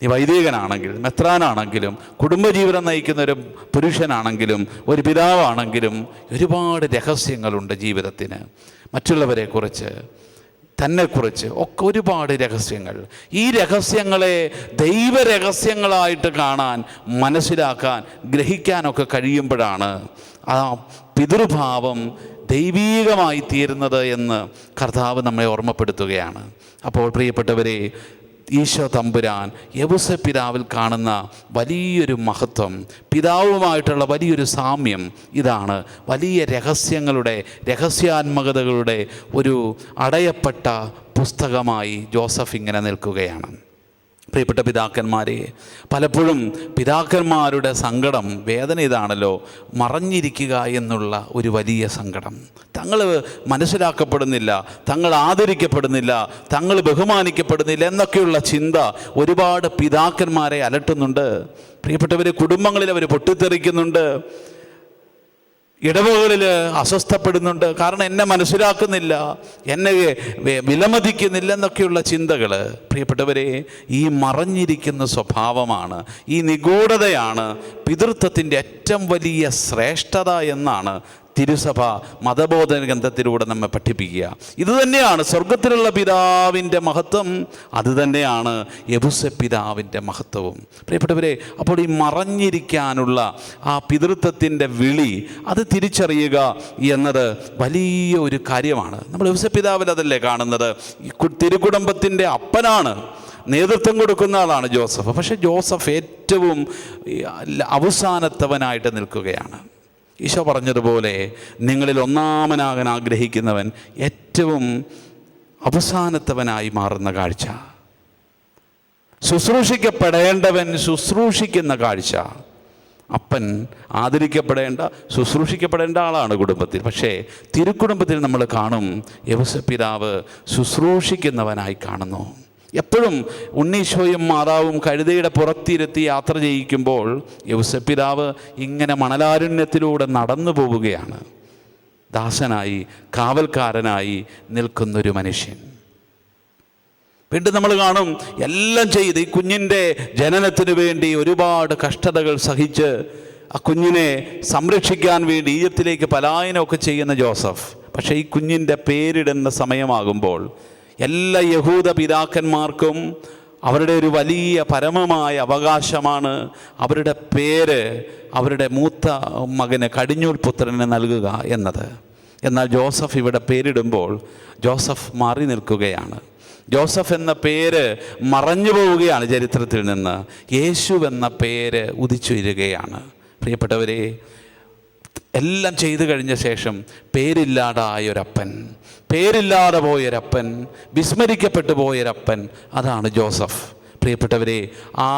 നീ വൈദികനാണെങ്കിലും, മെത്രാനാണെങ്കിലും, കുടുംബജീവിതം നയിക്കുന്ന ഒരു പുരുഷനാണെങ്കിലും, ഒരു പിതാവാണെങ്കിലും ഒരുപാട് രഹസ്യങ്ങളുണ്ട് ജീവിതത്തിന്. മറ്റുള്ളവരെക്കുറിച്ച്, തന്നെക്കുറിച്ച് ഒക്കെ ഒരുപാട് രഹസ്യങ്ങൾ. ഈ രഹസ്യങ്ങളെ ദൈവരഹസ്യങ്ങളായിട്ട് കാണാൻ, മനസ്സിലാക്കാൻ, ഗ്രഹിക്കാനൊക്കെ കഴിയുമ്പോഴാണ് ആ പിതൃഭാവം ദൈവീകമായി തീരുന്നത് എന്ന് കർത്താവ് നമ്മെ ഓർമ്മപ്പെടുത്തുകയാണ്. അപ്പോൾ പ്രിയപ്പെട്ടവരെ, ഈശോ തമ്പുരാൻ യൗസേപ്പ് പിതാവിൽ കാണുന്ന വലിയൊരു മഹത്വം, പിതാവുമായിട്ടുള്ള വലിയൊരു സാമ്യം ഇതാണ്. വലിയ രഹസ്യങ്ങളുടെ, രഹസ്യാത്മകതകളുടെ ഒരു അടയപ്പെട്ട പുസ്തകമായി ജോസഫ് ഇങ്ങനെ നിൽക്കുകയാണ്. പ്രിയപ്പെട്ട പിതാക്കന്മാരെ, പലപ്പോഴും പിതാക്കന്മാരുടെ സങ്കടം, വേദന ഇതാണല്ലോ, മറഞ്ഞിരിക്കുക എന്നുള്ള ഒരു വലിയ സങ്കടം. തങ്ങൾ മനസ്സിലാക്കപ്പെടുന്നില്ല, തങ്ങൾ ആദരിക്കപ്പെടുന്നില്ല, തങ്ങൾ ബഹുമാനിക്കപ്പെടുന്നില്ല എന്നൊക്കെയുള്ള ചിന്ത ഒരുപാട് പിതാക്കന്മാരെ അലട്ടുന്നുണ്ട്. പ്രിയപ്പെട്ടവർ, കുടുംബങ്ങളിൽ അവർ പൊട്ടിത്തെറിക്കുന്നുണ്ട്, ഇടവകളിൽ അസ്വസ്ഥപ്പെടുന്നുണ്ട്. കാരണം എന്നെ മനസ്സിലാക്കുന്നില്ല, എന്നെ വിലമതിക്കുന്നില്ല എന്നൊക്കെയുള്ള ചിന്തകൾ. പ്രിയപ്പെട്ടവരെ, ഈ മറഞ്ഞിരിക്കുന്ന സ്വഭാവമാണ്, ഈ നിഗൂഢതയാണ് പിതൃത്വത്തിൻ്റെ ഏറ്റവും വലിയ ശ്രേഷ്ഠത എന്നാണ് തിരുസഭ മതബോധന ഗ്രന്ഥത്തിലൂടെ നമ്മെ പഠിപ്പിക്കുക. ഇതുതന്നെയാണ് സ്വർഗത്തിലുള്ള പിതാവിൻ്റെ മഹത്വം, അതുതന്നെയാണ് യൗസേപ്പ് പിതാവിൻ്റെ മഹത്വവും. പ്രിയപ്പെട്ടവരെ, അപ്പോൾ ഈ മറഞ്ഞിരിക്കാനുള്ള ആ പിതൃത്വത്തിൻ്റെ വിളി അത് തിരിച്ചറിയുക എന്നത് വലിയ ഒരു കാര്യമാണ്. നമ്മൾ യൗസേപ്പ് പിതാവിൽ അതല്ലേ കാണുന്നത്. തിരുക്കുടുംബത്തിൻ്റെ അപ്പനാണ്, നേതൃത്വം കൊടുക്കുന്ന ആളാണ് ജോസഫ്. പക്ഷേ ജോസഫ് ഏറ്റവും അവസാനത്തവനായിട്ട് നിൽക്കുകയാണ്. ഈശോ പറഞ്ഞതുപോലെ, നിങ്ങളിൽ ഒന്നാമനാകാൻ ആഗ്രഹിക്കുന്നവൻ ഏറ്റവും അവസാനത്തവനായി മാറുന്ന കാഴ്ച, ശുശ്രൂഷിക്കപ്പെടേണ്ടവൻ ശുശ്രൂഷിക്കുന്ന കാഴ്ച. അപ്പൻ ആദരിക്കപ്പെടേണ്ട, ശുശ്രൂഷിക്കപ്പെടേണ്ട ആളാണ് കുടുംബത്തിൽ. പക്ഷേ തിരുക്കുടുംബത്തിൽ നമ്മൾ കാണും യൗസേപ്പ് പിതാവ് ശുശ്രൂഷിക്കുന്നവനായി കാണുന്നു. എപ്പോഴും ഉണ്ണീശോയും മാതാവും കഴുതയുടെ പുറത്തിരുത്തി യാത്ര ചെയ്യിക്കുമ്പോൾ യൗസേപ്പ് പിതാവ് ഇങ്ങനെ മണലാരണ്യത്തിലൂടെ നടന്നു പോവുകയാണ്. ദാസനായി, കാവൽക്കാരനായി നിൽക്കുന്നൊരു മനുഷ്യൻ. വീണ്ടും നമ്മൾ കാണും എല്ലാം ചെയ്ത് ഈ കുഞ്ഞിൻ്റെ ജനനത്തിനു വേണ്ടി ഒരുപാട് കഷ്ടതകൾ സഹിച്ച് ആ കുഞ്ഞിനെ സംരക്ഷിക്കാൻ വേണ്ടി ഈജിപ്തിലേക്ക് പലായനമൊക്കെ ചെയ്യുന്ന ജോസഫ്. പക്ഷേ ഈ കുഞ്ഞിൻ്റെ പേരിടുന്ന സമയമാകുമ്പോൾ എല്ലാ യഹൂദ പിതാക്കന്മാർക്കും അവരുടെ ഒരു വലിയ പരമമായ അവകാശമാണ് അവരുടെ പേര് അവരുടെ മൂത്ത മകന് കടിഞ്ഞൂൽ പുത്രന് നൽകുക എന്നത്. എന്നാൽ ജോസഫ് ഇവിടെ പേരിടുമ്പോൾ ജോസഫ് മാറി നിൽക്കുകയാണ്. ജോസഫ് എന്ന പേര് മറഞ്ഞു പോവുകയാണ് ചരിത്രത്തിൽ നിന്ന്. യേശു എന്ന പേര് ഉദിച്ചുയരുകയാണ്. പ്രിയപ്പെട്ടവരെ, എല്ലാം ചെയ്തു കഴിഞ്ഞ ശേഷം പേരില്ലാതായൊരപ്പൻ, പേരില്ലാതെ പോയൊരപ്പൻ, വിസ്മരിക്കപ്പെട്ടു പോയൊരപ്പൻ, അതാണ് ജോസഫ്. പ്രിയപ്പെട്ടവരെ, ആ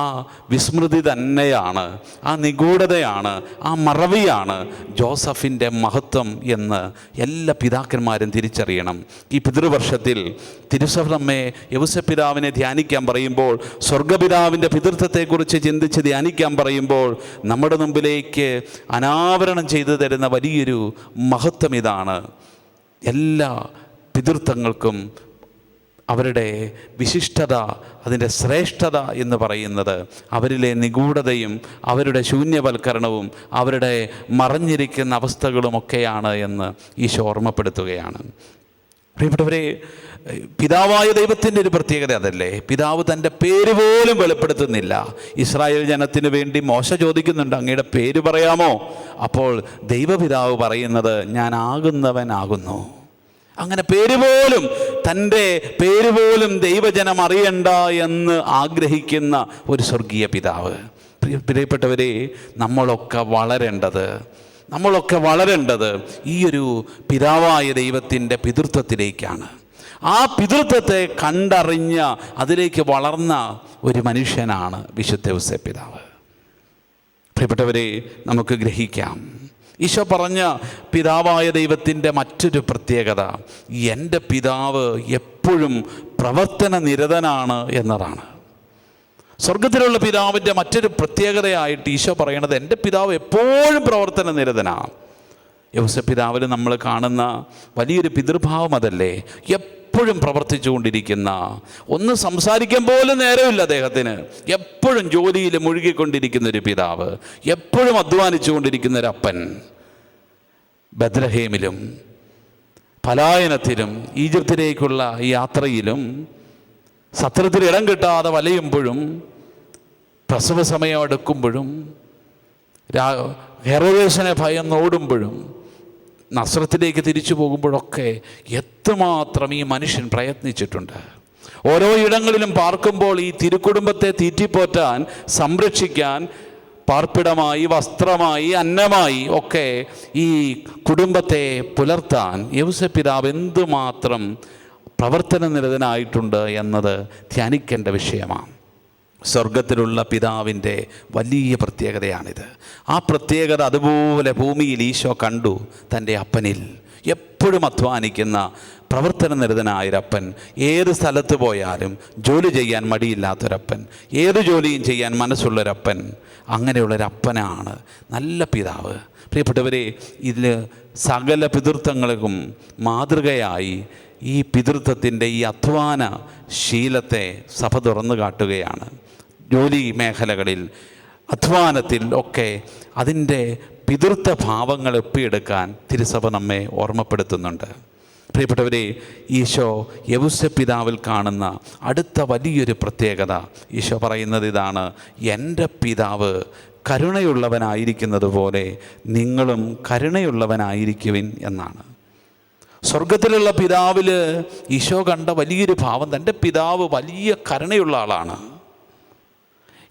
വിസ്മൃതി തന്നെയാണ്, ആ നിഗൂഢതയാണ്, ആ മറവിയാണ് ജോസഫിൻ്റെ മഹത്വം എന്ന് എല്ലാ പിതാക്കന്മാരും തിരിച്ചറിയണം. ഈ പിതൃവർഷത്തിൽ തിരുസഭ നമ്മെ യൗസേപ്പിതാവിനെ ധ്യാനിക്കാൻ പറയുമ്പോൾ, സ്വർഗപിതാവിൻ്റെ പിതൃത്വത്തെക്കുറിച്ച് ചിന്തിച്ച് ധ്യാനിക്കാൻ പറയുമ്പോൾ നമ്മുടെ മുമ്പിലേക്ക് അനാവരണം ചെയ്തു തരുന്ന വലിയൊരു മഹത്വം ഇതാണ്. എല്ലാ പിതൃത്വങ്ങൾക്കും അവരുടെ വിശിഷ്ടത, അതിൻ്റെ ശ്രേഷ്ഠത എന്ന് പറയുന്നത് അവരിലെ നിഗൂഢതയും അവരുടെ ശൂന്യവൽക്കരണവും അവരുടെ മറഞ്ഞിരിക്കുന്ന അവസ്ഥകളുമൊക്കെയാണ് എന്ന് ഈശോ ഓർമ്മപ്പെടുത്തുകയാണ്. പ്രിയപ്പെട്ടവരെ, പിതാവായ ദൈവത്തിൻ്റെ ഒരു പ്രത്യേകത അതല്ലേ, പിതാവ് തൻ്റെ പേര് പോലും വെളിപ്പെടുത്തുന്നില്ല. ഇസ്രായേൽ ജനത്തിന് വേണ്ടി മോശ ചോദിക്കുന്നുണ്ട്, അങ്ങയുടെ പേര് പറയാമോ? അപ്പോൾ ദൈവപിതാവ് പറയുന്നത്, ഞാൻ ആകുന്നവനാകുന്നു. അങ്ങനെ തൻ്റെ പേര് പോലും ദൈവജനം അറിയണ്ട എന്ന് ആഗ്രഹിക്കുന്ന ഒരു സ്വർഗീയ പിതാവ്. പ്രിയപ്പെട്ടവരെ, നമ്മളൊക്കെ വളരേണ്ടത് ഈ ഒരു പിതാവായ ദൈവത്തിൻ്റെ പിതൃത്വത്തിലേക്കാണ്. ആ പിതൃത്വത്തെ കണ്ടറിഞ്ഞ അതിലേക്ക് വളർന്ന ഒരു മനുഷ്യനാണ് വിശുദ്ധ യൗസേപ്പിതാവ്. പ്രിയപ്പെട്ടവരെ, നമുക്ക് ഗ്രഹിക്കാം, ഈശോ പറഞ്ഞ പിതാവായ ദൈവത്തിൻ്റെ മറ്റൊരു പ്രത്യേകത, എൻ്റെ പിതാവ് എപ്പോഴും പ്രവർത്തന നിരതനാണ് എന്നതാണ്. സ്വർഗത്തിലുള്ള പിതാവിൻ്റെ മറ്റൊരു പ്രത്യേകതയായിട്ട് ഈശോ പറയണത്, എൻ്റെ പിതാവ് എപ്പോഴും പ്രവർത്തന നിരതനാണ്. യൗസേപ്പിതാവിൽ നമ്മൾ കാണുന്ന വലിയൊരു പിതൃഭാവം അതല്ലേ, എപ്പോഴും പ്രവർത്തിച്ചുകൊണ്ടിരിക്കുന്ന, ഒന്ന് സംസാരിക്കാൻ പോലും നേരമില്ല അദ്ദേഹത്തിന്, എപ്പോഴും ജോലിയിൽ മുഴുകിക്കൊണ്ടിരിക്കുന്ന ഒരു പിതാവ്, എപ്പോഴും അധ്വാനിച്ചു കൊണ്ടിരിക്കുന്ന ഒരു അപ്പൻ. ബത്ലഹേമിലും പലായനത്തിലും ഈജിപ്തിലേക്കുള്ള ഈ യാത്രയിലും സത്രത്തിൽ ഇടം കിട്ടാതെ വലയുമ്പോഴും പ്രസവ സമയം അടുക്കുമ്പോഴും ഹെറോദേസിനെ ഭയന്നോടുമ്പോഴും നസ്രത്തിലേക്ക് തിരിച്ചു പോകുമ്പോഴൊക്കെ എത്രമാത്രം ഈ മനുഷ്യൻ പ്രയത്നിച്ചിട്ടുണ്ട്. ഓരോ ഇടങ്ങളിലും പാർക്കുമ്പോൾ ഈ തിരുക്കുടുംബത്തെ തീറ്റിപ്പോറ്റാൻ, സംരക്ഷിക്കാൻ, പാർപ്പിടമായി, വസ്ത്രമായി, അന്നമായി ഒക്കെ ഈ കുടുംബത്തെ പുലർത്താൻ യൗസേപ്പിതാവ് എന്തുമാത്രം പ്രവർത്തന നിരതനായിട്ടുണ്ട് എന്നത് ധ്യാനിക്കേണ്ട വിഷയമാണ്. സ്വർഗത്തിലുള്ള പിതാവിൻ്റെ വലിയ പ്രത്യേകതയാണിത്. ആ പ്രത്യേകത അതുപോലെ ഭൂമിയിൽ ഈശോ കണ്ടു തൻ്റെ അപ്പനിൽ. എപ്പോഴും അധ്വാനിക്കുന്ന പ്രവർത്തന നിരതനായൊരപ്പൻ, ഏത് സ്ഥലത്ത് പോയാലും ജോലി ചെയ്യാൻ മടിയില്ലാത്തൊരപ്പൻ, ഏത് ജോലിയും ചെയ്യാൻ മനസ്സുള്ളൊരപ്പൻ, അങ്ങനെയുള്ളൊരപ്പനാണ് നല്ല പിതാവ്. പ്രിയപ്പെട്ടവരെ, ഇതിൽ സകല പിതൃത്വങ്ങൾക്കും മാതൃകയായി ഈ പിതൃത്വത്തിൻ്റെ ഈ അധ്വാന ശീലത്തെ സഭ തുറന്നു കാട്ടുകയാണ്. ജോലി മേഖലകളിൽ, അധ്വാനത്തിൽ ഒക്കെ അതിൻ്റെ പിതൃത്വ ഭാവങ്ങൾ ഒപ്പിയെടുക്കാൻ തിരുസഭ നമ്മെ ഓർമ്മപ്പെടുത്തുന്നുണ്ട്. പ്രിയപ്പെട്ടവരെ, ഈശോ യൗസേപ്പിതാവിൽ കാണുന്ന അടുത്ത വലിയൊരു പ്രത്യേകത, ഈശോ പറയുന്നത് ഇതാണ്, എൻ്റെ പിതാവ് കരുണയുള്ളവനായിരിക്കുന്നത് പോലെ നിങ്ങളും കരുണയുള്ളവനായിരിക്കുവിൻ എന്നാണ്. സ്വർഗത്തിലുള്ള പിതാവിൽ ഈശോ കണ്ട വലിയൊരു ഭാവം, തൻ്റെ പിതാവ് വലിയ കരുണയുള്ള ആളാണ്.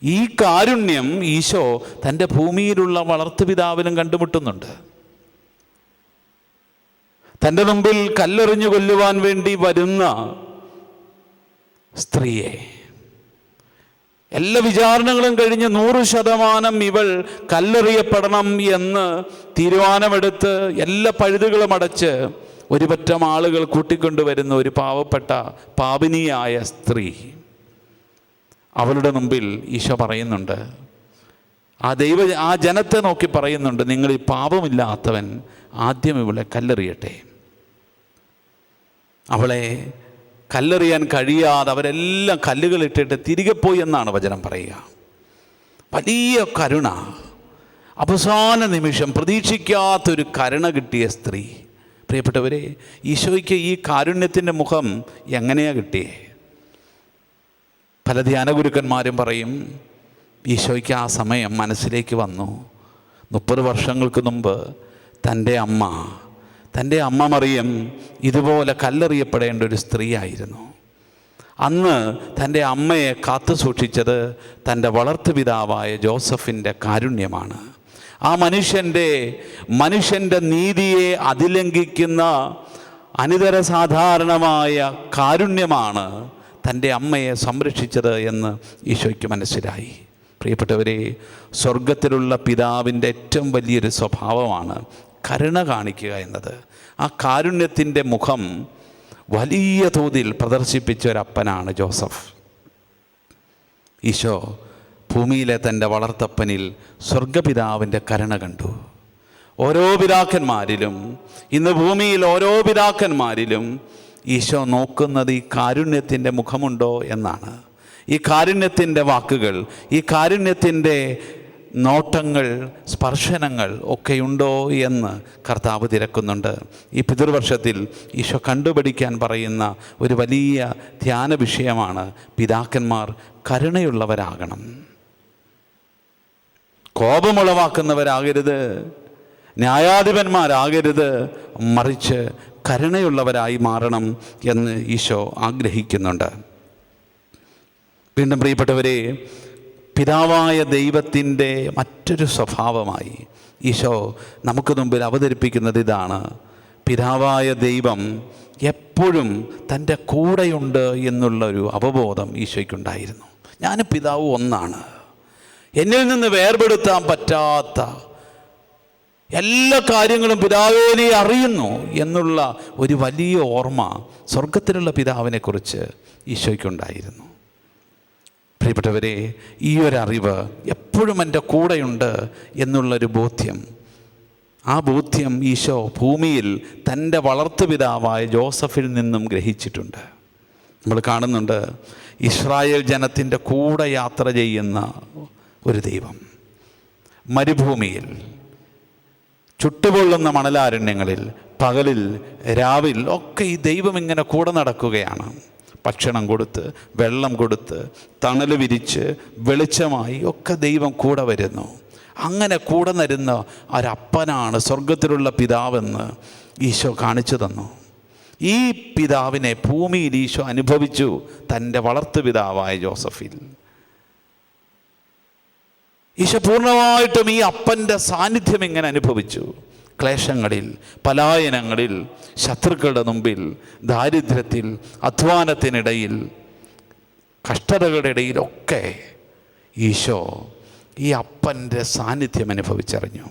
ഈ കാരുണ്യം ഈശോ തൻ്റെ ഭൂമിയിലുള്ള വളർത്തുപിതാവിലും കണ്ടുമുട്ടുന്നുണ്ട്. തൻ്റെ മുമ്പിൽ കല്ലെറിഞ്ഞു കൊല്ലുവാൻ വേണ്ടി വരുന്ന സ്ത്രീയെ, എല്ലാ വിചാരണകളും കഴിഞ്ഞ് 100% ഇവൾ കല്ലെറിയപ്പെടണം എന്ന് തീരുമാനമെടുത്ത് എല്ലാ പഴുതുകളും അടച്ച് ഒരു പറ്റം ആളുകൾ കൂട്ടിക്കൊണ്ടുവരുന്ന ഒരു പാവപ്പെട്ട പാപിനിയായ സ്ത്രീ, അവളുടെ മുമ്പിൽ ഈശോ പറയുന്നുണ്ട്, ആ ജനത്തെ നോക്കി പറയുന്നുണ്ട്, നിങ്ങൾ ഈ പാപമില്ലാത്തവൻ ആദ്യം ഇവളെ കല്ലെറിയട്ടെ. അവളെ കല്ലെറിയാൻ കഴിയാതെ അവരെല്ലാം കല്ലുകളിട്ടിട്ട് തിരികെ പോയി എന്നാണ് വചനം പറയുക. വലിയ കരുണ, അവസാന നിമിഷം പ്രതീക്ഷിക്കാത്തൊരു കരുണ കിട്ടിയ സ്ത്രീ. പ്രിയപ്പെട്ടവരെ, ഈശോയ്ക്ക് ഈ കാരുണ്യത്തിൻ്റെ മുഖം എങ്ങനെയാണ് കിട്ടിയേ? പല ധ്യാനഗുരുക്കന്മാരും പറയും, ഈശോയ്ക്ക് ആ സമയം മനസ്സിലേക്ക് വന്നു. 30 വർഷങ്ങൾക്ക് മുമ്പ് തൻ്റെ അമ്മ മറിയം ഇതുപോലെ കല്ലെറിയപ്പെടേണ്ട ഒരു സ്ത്രീയായിരുന്നു. അന്ന് തൻ്റെ അമ്മയെ കാത്തു സൂക്ഷിച്ചത് തൻ്റെ വളർത്തുപിതാവായ ജോസഫിൻ്റെ കാരുണ്യമാണ്. ആ മനുഷ്യൻ്റെ നീതിയെ അതിലംഘിക്കുന്ന അനിതര സാധാരണമായ കാരുണ്യമാണ് തൻ്റെ അമ്മയെ സംരക്ഷിച്ചത് എന്ന് ഈശോയ്ക്ക് മനസ്സിലായി. പ്രിയപ്പെട്ടവരെ, സ്വർഗത്തിലുള്ള പിതാവിൻ്റെ ഏറ്റവും വലിയൊരു സ്വഭാവമാണ് കരുണ കാണിക്കുക എന്നത്. ആ കാരുണ്യത്തിൻ്റെ മുഖം വലിയ തോതിൽ പ്രദർശിപ്പിച്ച ഒരപ്പനാണ് ജോസഫ്. ഈശോ ഭൂമിയിലെ തൻ്റെ വളർത്തപ്പനിൽ സ്വർഗപിതാവിൻ്റെ കരുണ കണ്ടു. ഓരോ പിതാക്കന്മാരിലും, ഇന്ന് ഭൂമിയിൽ ഓരോ പിതാക്കന്മാരിലും ഈശോ നോക്കുന്നത് ഈ കാരുണ്യത്തിൻ്റെ മുഖമുണ്ടോ എന്നാണ്. ഈ കാരുണ്യത്തിൻ്റെ വാക്കുകൾ, ഈ കാരുണ്യത്തിൻ്റെ നോട്ടങ്ങൾ, സ്പർശനങ്ങൾ ഒക്കെയുണ്ടോ എന്ന് കർത്താവ് തിരക്കുന്നുണ്ട്. ഈ പിതൃവർഷത്തിൽ ഈശോ കണ്ടുപിടിക്കാൻ പറയുന്ന ഒരു വലിയ ധ്യാന വിഷയമാണ് പിതാക്കന്മാർ കരുണയുള്ളവരാകണം. കോപമുളവാക്കുന്നവരാകരുത്, ന്യായാധിപന്മാരാകരുത്, മറിച്ച് കരുണയുള്ളവരായി മാറണം എന്ന് ഈശോ ആഗ്രഹിക്കുന്നുണ്ട്. വീണ്ടും പ്രിയപ്പെട്ടവരെ, പിതാവായ ദൈവത്തിൻ്റെ മറ്റൊരു സ്വഭാവമായി ഈശോ നമുക്ക് മുമ്പിൽ അവതരിപ്പിക്കുന്നത് ഇതാണ്. പിതാവായ ദൈവം എപ്പോഴും തൻ്റെ കൂടെയുണ്ട് എന്നുള്ളൊരു അവബോധം ഈശോയ്ക്കുണ്ടായിരുന്നു. ഞാനും പിതാവ് ഒന്നാണ്, എന്നിൽ നിന്ന് വേർപെടുത്താൻ പറ്റാത്ത എല്ലാ കാര്യങ്ങളും പിതാവിനെ അറിയുന്നു എന്നുള്ള ഒരു വലിയ ഓർമ്മ സ്വർഗത്തിലുള്ള പിതാവിനെക്കുറിച്ച് ഈശോയ്ക്കുണ്ടായിരുന്നു. പ്രിയപ്പെട്ടവരെ, ഈ ഒരറിവ് എപ്പോഴും എൻ്റെ കൂടെയുണ്ട് എന്നുള്ളൊരു ബോധ്യം, ആ ബോധ്യം ഈശോ ഭൂമിയിൽ തൻ്റെ വളർത്തുപിതാവായ ജോസഫിൽ നിന്നും ഗ്രഹിച്ചിട്ടുണ്ട്. നമ്മൾ കാണുന്നുണ്ട്, ഇസ്രായേൽ ജനത്തിൻ്റെ കൂടെ യാത്ര ചെയ്യുന്ന ഒരു ദൈവം. മരുഭൂമിയിൽ, ചുട്ടുപൊള്ളുന്ന മണലാരണ്യങ്ങളിൽ, പകലിൽ രാവിൽ ഒക്കെ ഈ ദൈവം ഇങ്ങനെ കൂടെ നടക്കുകയാണ്. ഭക്ഷണം കൊടുത്ത്, വെള്ളം കൊടുത്ത്, തണൽ വിരിച്ച്, വെളിച്ചമായി ഒക്കെ ദൈവം കൂടെ വരുന്നു. അങ്ങനെ കൂടെ വരുന്ന ഒരപ്പനാണ് സ്വർഗത്തിലുള്ള പിതാവെന്ന് ഈശോ കാണിച്ചു തന്നു. ഈ പിതാവിനെ ഭൂമിയിൽ ഈശോ അനുഭവിച്ചു തൻ്റെ വളർത്തുപിതാവായ ജോസഫിൽ. ഈശോ പൂർണ്ണമായിട്ടും ഈ അപ്പൻ്റെ സാന്നിധ്യം ഇങ്ങനെ അനുഭവിച്ചു. ക്ലേശങ്ങളിൽ, പലായനങ്ങളിൽ, ശത്രുക്കളുടെ മുമ്പിൽ, ദാരിദ്ര്യത്തിൽ, അധ്വാനത്തിനിടയിൽ, കഷ്ടതകളുടെ ഇടയിലൊക്കെ ഈശോ ഈ അപ്പൻ്റെ സാന്നിധ്യം അനുഭവിച്ചറിഞ്ഞു.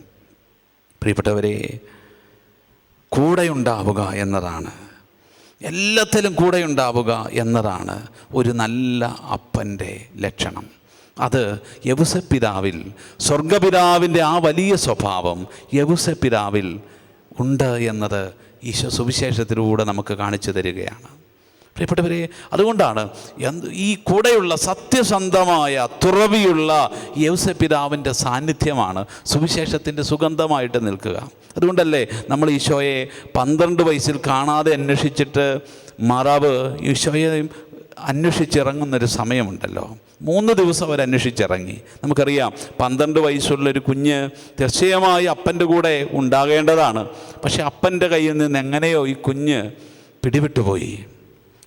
പ്രിയപ്പെട്ടവരെ, കൂടെയുണ്ടാവുക എന്നതാണ്, എല്ലാത്തിലും കൂടെയുണ്ടാവുക എന്നതാണ് ഒരു നല്ല അപ്പൻ്റെ ലക്ഷണം. അത് യൗസേപ്പിതാവിൽ, സ്വർഗപിതാവിൻ്റെ ആ വലിയ സ്വഭാവം യൗസേപ്പിതാവിൽ ഉണ്ട് എന്നത് ഈശോ സുവിശേഷത്തിലൂടെ നമുക്ക് കാണിച്ചു തരികയാണ്. പ്രിയപ്പെട്ടവരെ, അതുകൊണ്ടാണ് ഈ കൂടെയുള്ള സത്യസന്ധമായ തുറവിയുള്ള യൗസേപ്പിതാവിൻ്റെ സാന്നിധ്യമാണ് സുവിശേഷത്തിൻ്റെ സുഗന്ധമായിട്ട് നിൽക്കുക. അതുകൊണ്ടല്ലേ നമ്മൾ ഈശോയെ 12 വയസ്സിൽ കാണാതെ അന്വേഷിച്ചിട്ട് മാതാവ് ഈശോയെ അന്വേഷിച്ചിറങ്ങുന്നൊരു സമയമുണ്ടല്ലോ. 3 ദിവസം അവർ അന്വേഷിച്ചിറങ്ങി. നമുക്കറിയാം, 12 വയസ്സുള്ളൊരു കുഞ്ഞ് തീർച്ചയായി അപ്പൻ്റെ കൂടെ ഉണ്ടാകേണ്ടതാണ്. പക്ഷെ അപ്പൻ്റെ കയ്യിൽ നിന്ന് എങ്ങനെയോ ഈ കുഞ്ഞ് പിടിവിട്ടുപോയി.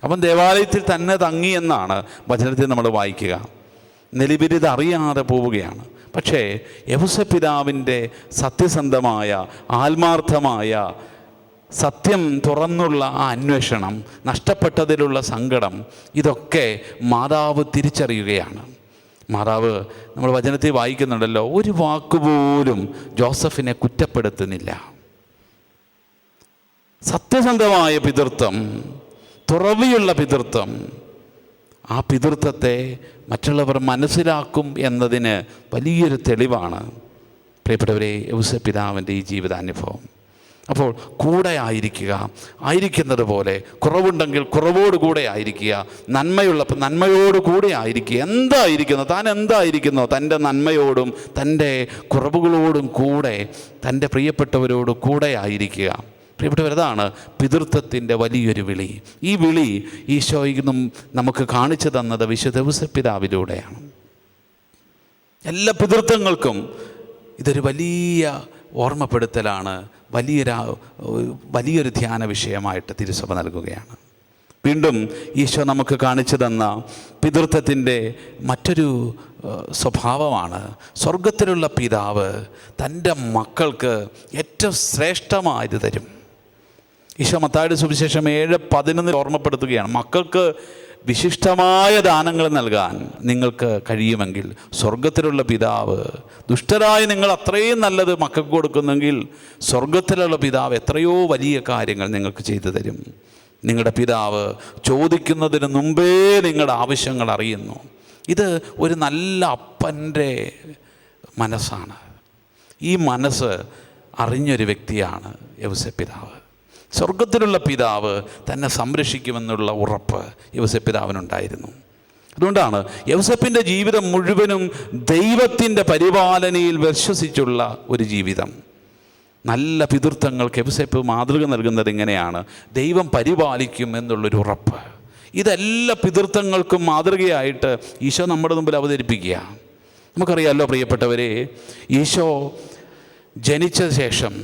അവൻ ദേവാലയത്തിൽ തന്നെ തങ്ങി എന്നാണ് വചനത്തിൽ നമ്മൾ വായിക്കുക. നെലിവിരിത് അറിയാതെ പോവുകയാണ്. പക്ഷേ യൗസേപ്പിതാവിൻ്റെ സത്യസന്ധമായ, ആത്മാർത്ഥമായ, സത്യം തുറന്നുള്ള ആ അന്വേഷണം, നഷ്ടപ്പെട്ടതിലുള്ള സങ്കടം, ഇതൊക്കെ മാതാവ് തിരിച്ചറിയുകയാണ്. മാതാവ്, നമ്മൾ വചനത്തിൽ വായിക്കുന്നുണ്ടല്ലോ, ഒരു വാക്കുപോലും ജോസഫിനെ കുറ്റപ്പെടുത്തുന്നില്ല. സത്യസന്ധമായ പിതൃത്വം, തുറവിയുള്ള പിതൃത്വം, ആ പിതൃത്വത്തെ മറ്റുള്ളവർ മനസ്സിലാക്കും എന്നതിന് വലിയൊരു തെളിവാണ് പ്രിയപ്പെട്ടവരെ യൗസേപ്പിതാവിൻ്റെ ഈ ജീവിതാനുഭവം. അപ്പോൾ കൂടെ ആയിരിക്കുന്നത് പോലെ, കുറവുണ്ടെങ്കിൽ കുറവോടുകൂടെ ആയിരിക്കുക, നന്മയോട് കൂടെ ആയിരിക്കുക. താൻ എന്തായിരിക്കുന്നോ തൻ്റെ നന്മയോടും തൻ്റെ കുറവുകളോടും കൂടെ തൻ്റെ പ്രിയപ്പെട്ടവരോട് കൂടെ ആയിരിക്കുക. പ്രിയപ്പെട്ടവരതാണ് പിതൃത്വത്തിൻ്റെ വലിയൊരു വിളി. ഈ വിളി ഈശോയ്ക്കും നമുക്ക് കാണിച്ചു തന്നത് വിശുദ്ധ ഔസേപ്പിതാവിലൂടെയാണ്. എല്ലാ പിതൃത്വങ്ങൾക്കും ഇതൊരു വലിയ ഓർമ്മപ്പെടുത്തലാണ്, വലിയൊരു ധ്യാന വിഷയമായിട്ട് തിരുസഭ നൽകുകയാണ്. വീണ്ടും ഈശോ നമുക്ക് കാണിച്ചു തന്ന പിതൃത്വത്തിൻ്റെ മറ്റൊരു സ്വഭാവമാണ് സ്വർഗത്തിലുള്ള പിതാവ് തൻ്റെ മക്കൾക്ക് ഏറ്റവും ശ്രേഷ്ഠമായത് തരും. ഈശോ മത്തായിയുടെ സുവിശേഷം 7:11 ഓർമ്മപ്പെടുത്തുകയാണ്, മക്കൾക്ക് വിശിഷ്ടമായ ദാനങ്ങൾ നൽകാൻ നിങ്ങൾക്ക് കഴിയുമെങ്കിൽ സ്വർഗത്തിലുള്ള പിതാവ്, ദുഷ്ടരായ നിങ്ങൾ അത്രയും നല്ലത് മക്കൾക്ക് കൊടുക്കുന്നെങ്കിൽ സ്വർഗത്തിലുള്ള പിതാവ് എത്രയോ വലിയ കാര്യങ്ങൾ നിങ്ങൾക്ക് ചെയ്തു തരും. നിങ്ങളുടെ പിതാവ് ചോദിക്കുന്നതിന് മുമ്പേ നിങ്ങളുടെ ആവശ്യങ്ങൾ അറിയുന്നു. ഇത് ഒരു നല്ല അപ്പൻ്റെ മനസ്സാണ്. ഈ മനസ്സ് അറിഞ്ഞൊരു വ്യക്തിയാണ് ഔസേപ്പിതാവ്. സ്വർഗത്തിലുള്ള പിതാവ് തന്നെ സംരക്ഷിക്കുമെന്നുള്ള ഉറപ്പ് ഔസേപ്പിതാവിനുണ്ടായിരുന്നു. അതുകൊണ്ടാണ് ഔസേപ്പിൻ്റെ ജീവിതം മുഴുവനും ദൈവത്തിൻ്റെ പരിപാലനയിൽ വിശ്വസിച്ചുള്ള ഒരു ജീവിതം. നല്ല പിതൃത്വങ്ങൾക്ക് ഔസേപ്പ് മാതൃക നൽകുന്നത് ഇങ്ങനെയാണ്, ദൈവം പരിപാലിക്കും എന്നുള്ളൊരു ഉറപ്പ്. ഇതെല്ലാ പിതൃത്വങ്ങൾക്കും മാതൃകയായിട്ട് ഈശോ നമ്മുടെ മുമ്പിൽ അവതരിപ്പിക്കുക. നമുക്കറിയാമല്ലോ പ്രിയപ്പെട്ടവരെ, ഈശോ ജനിച്ച ശേഷം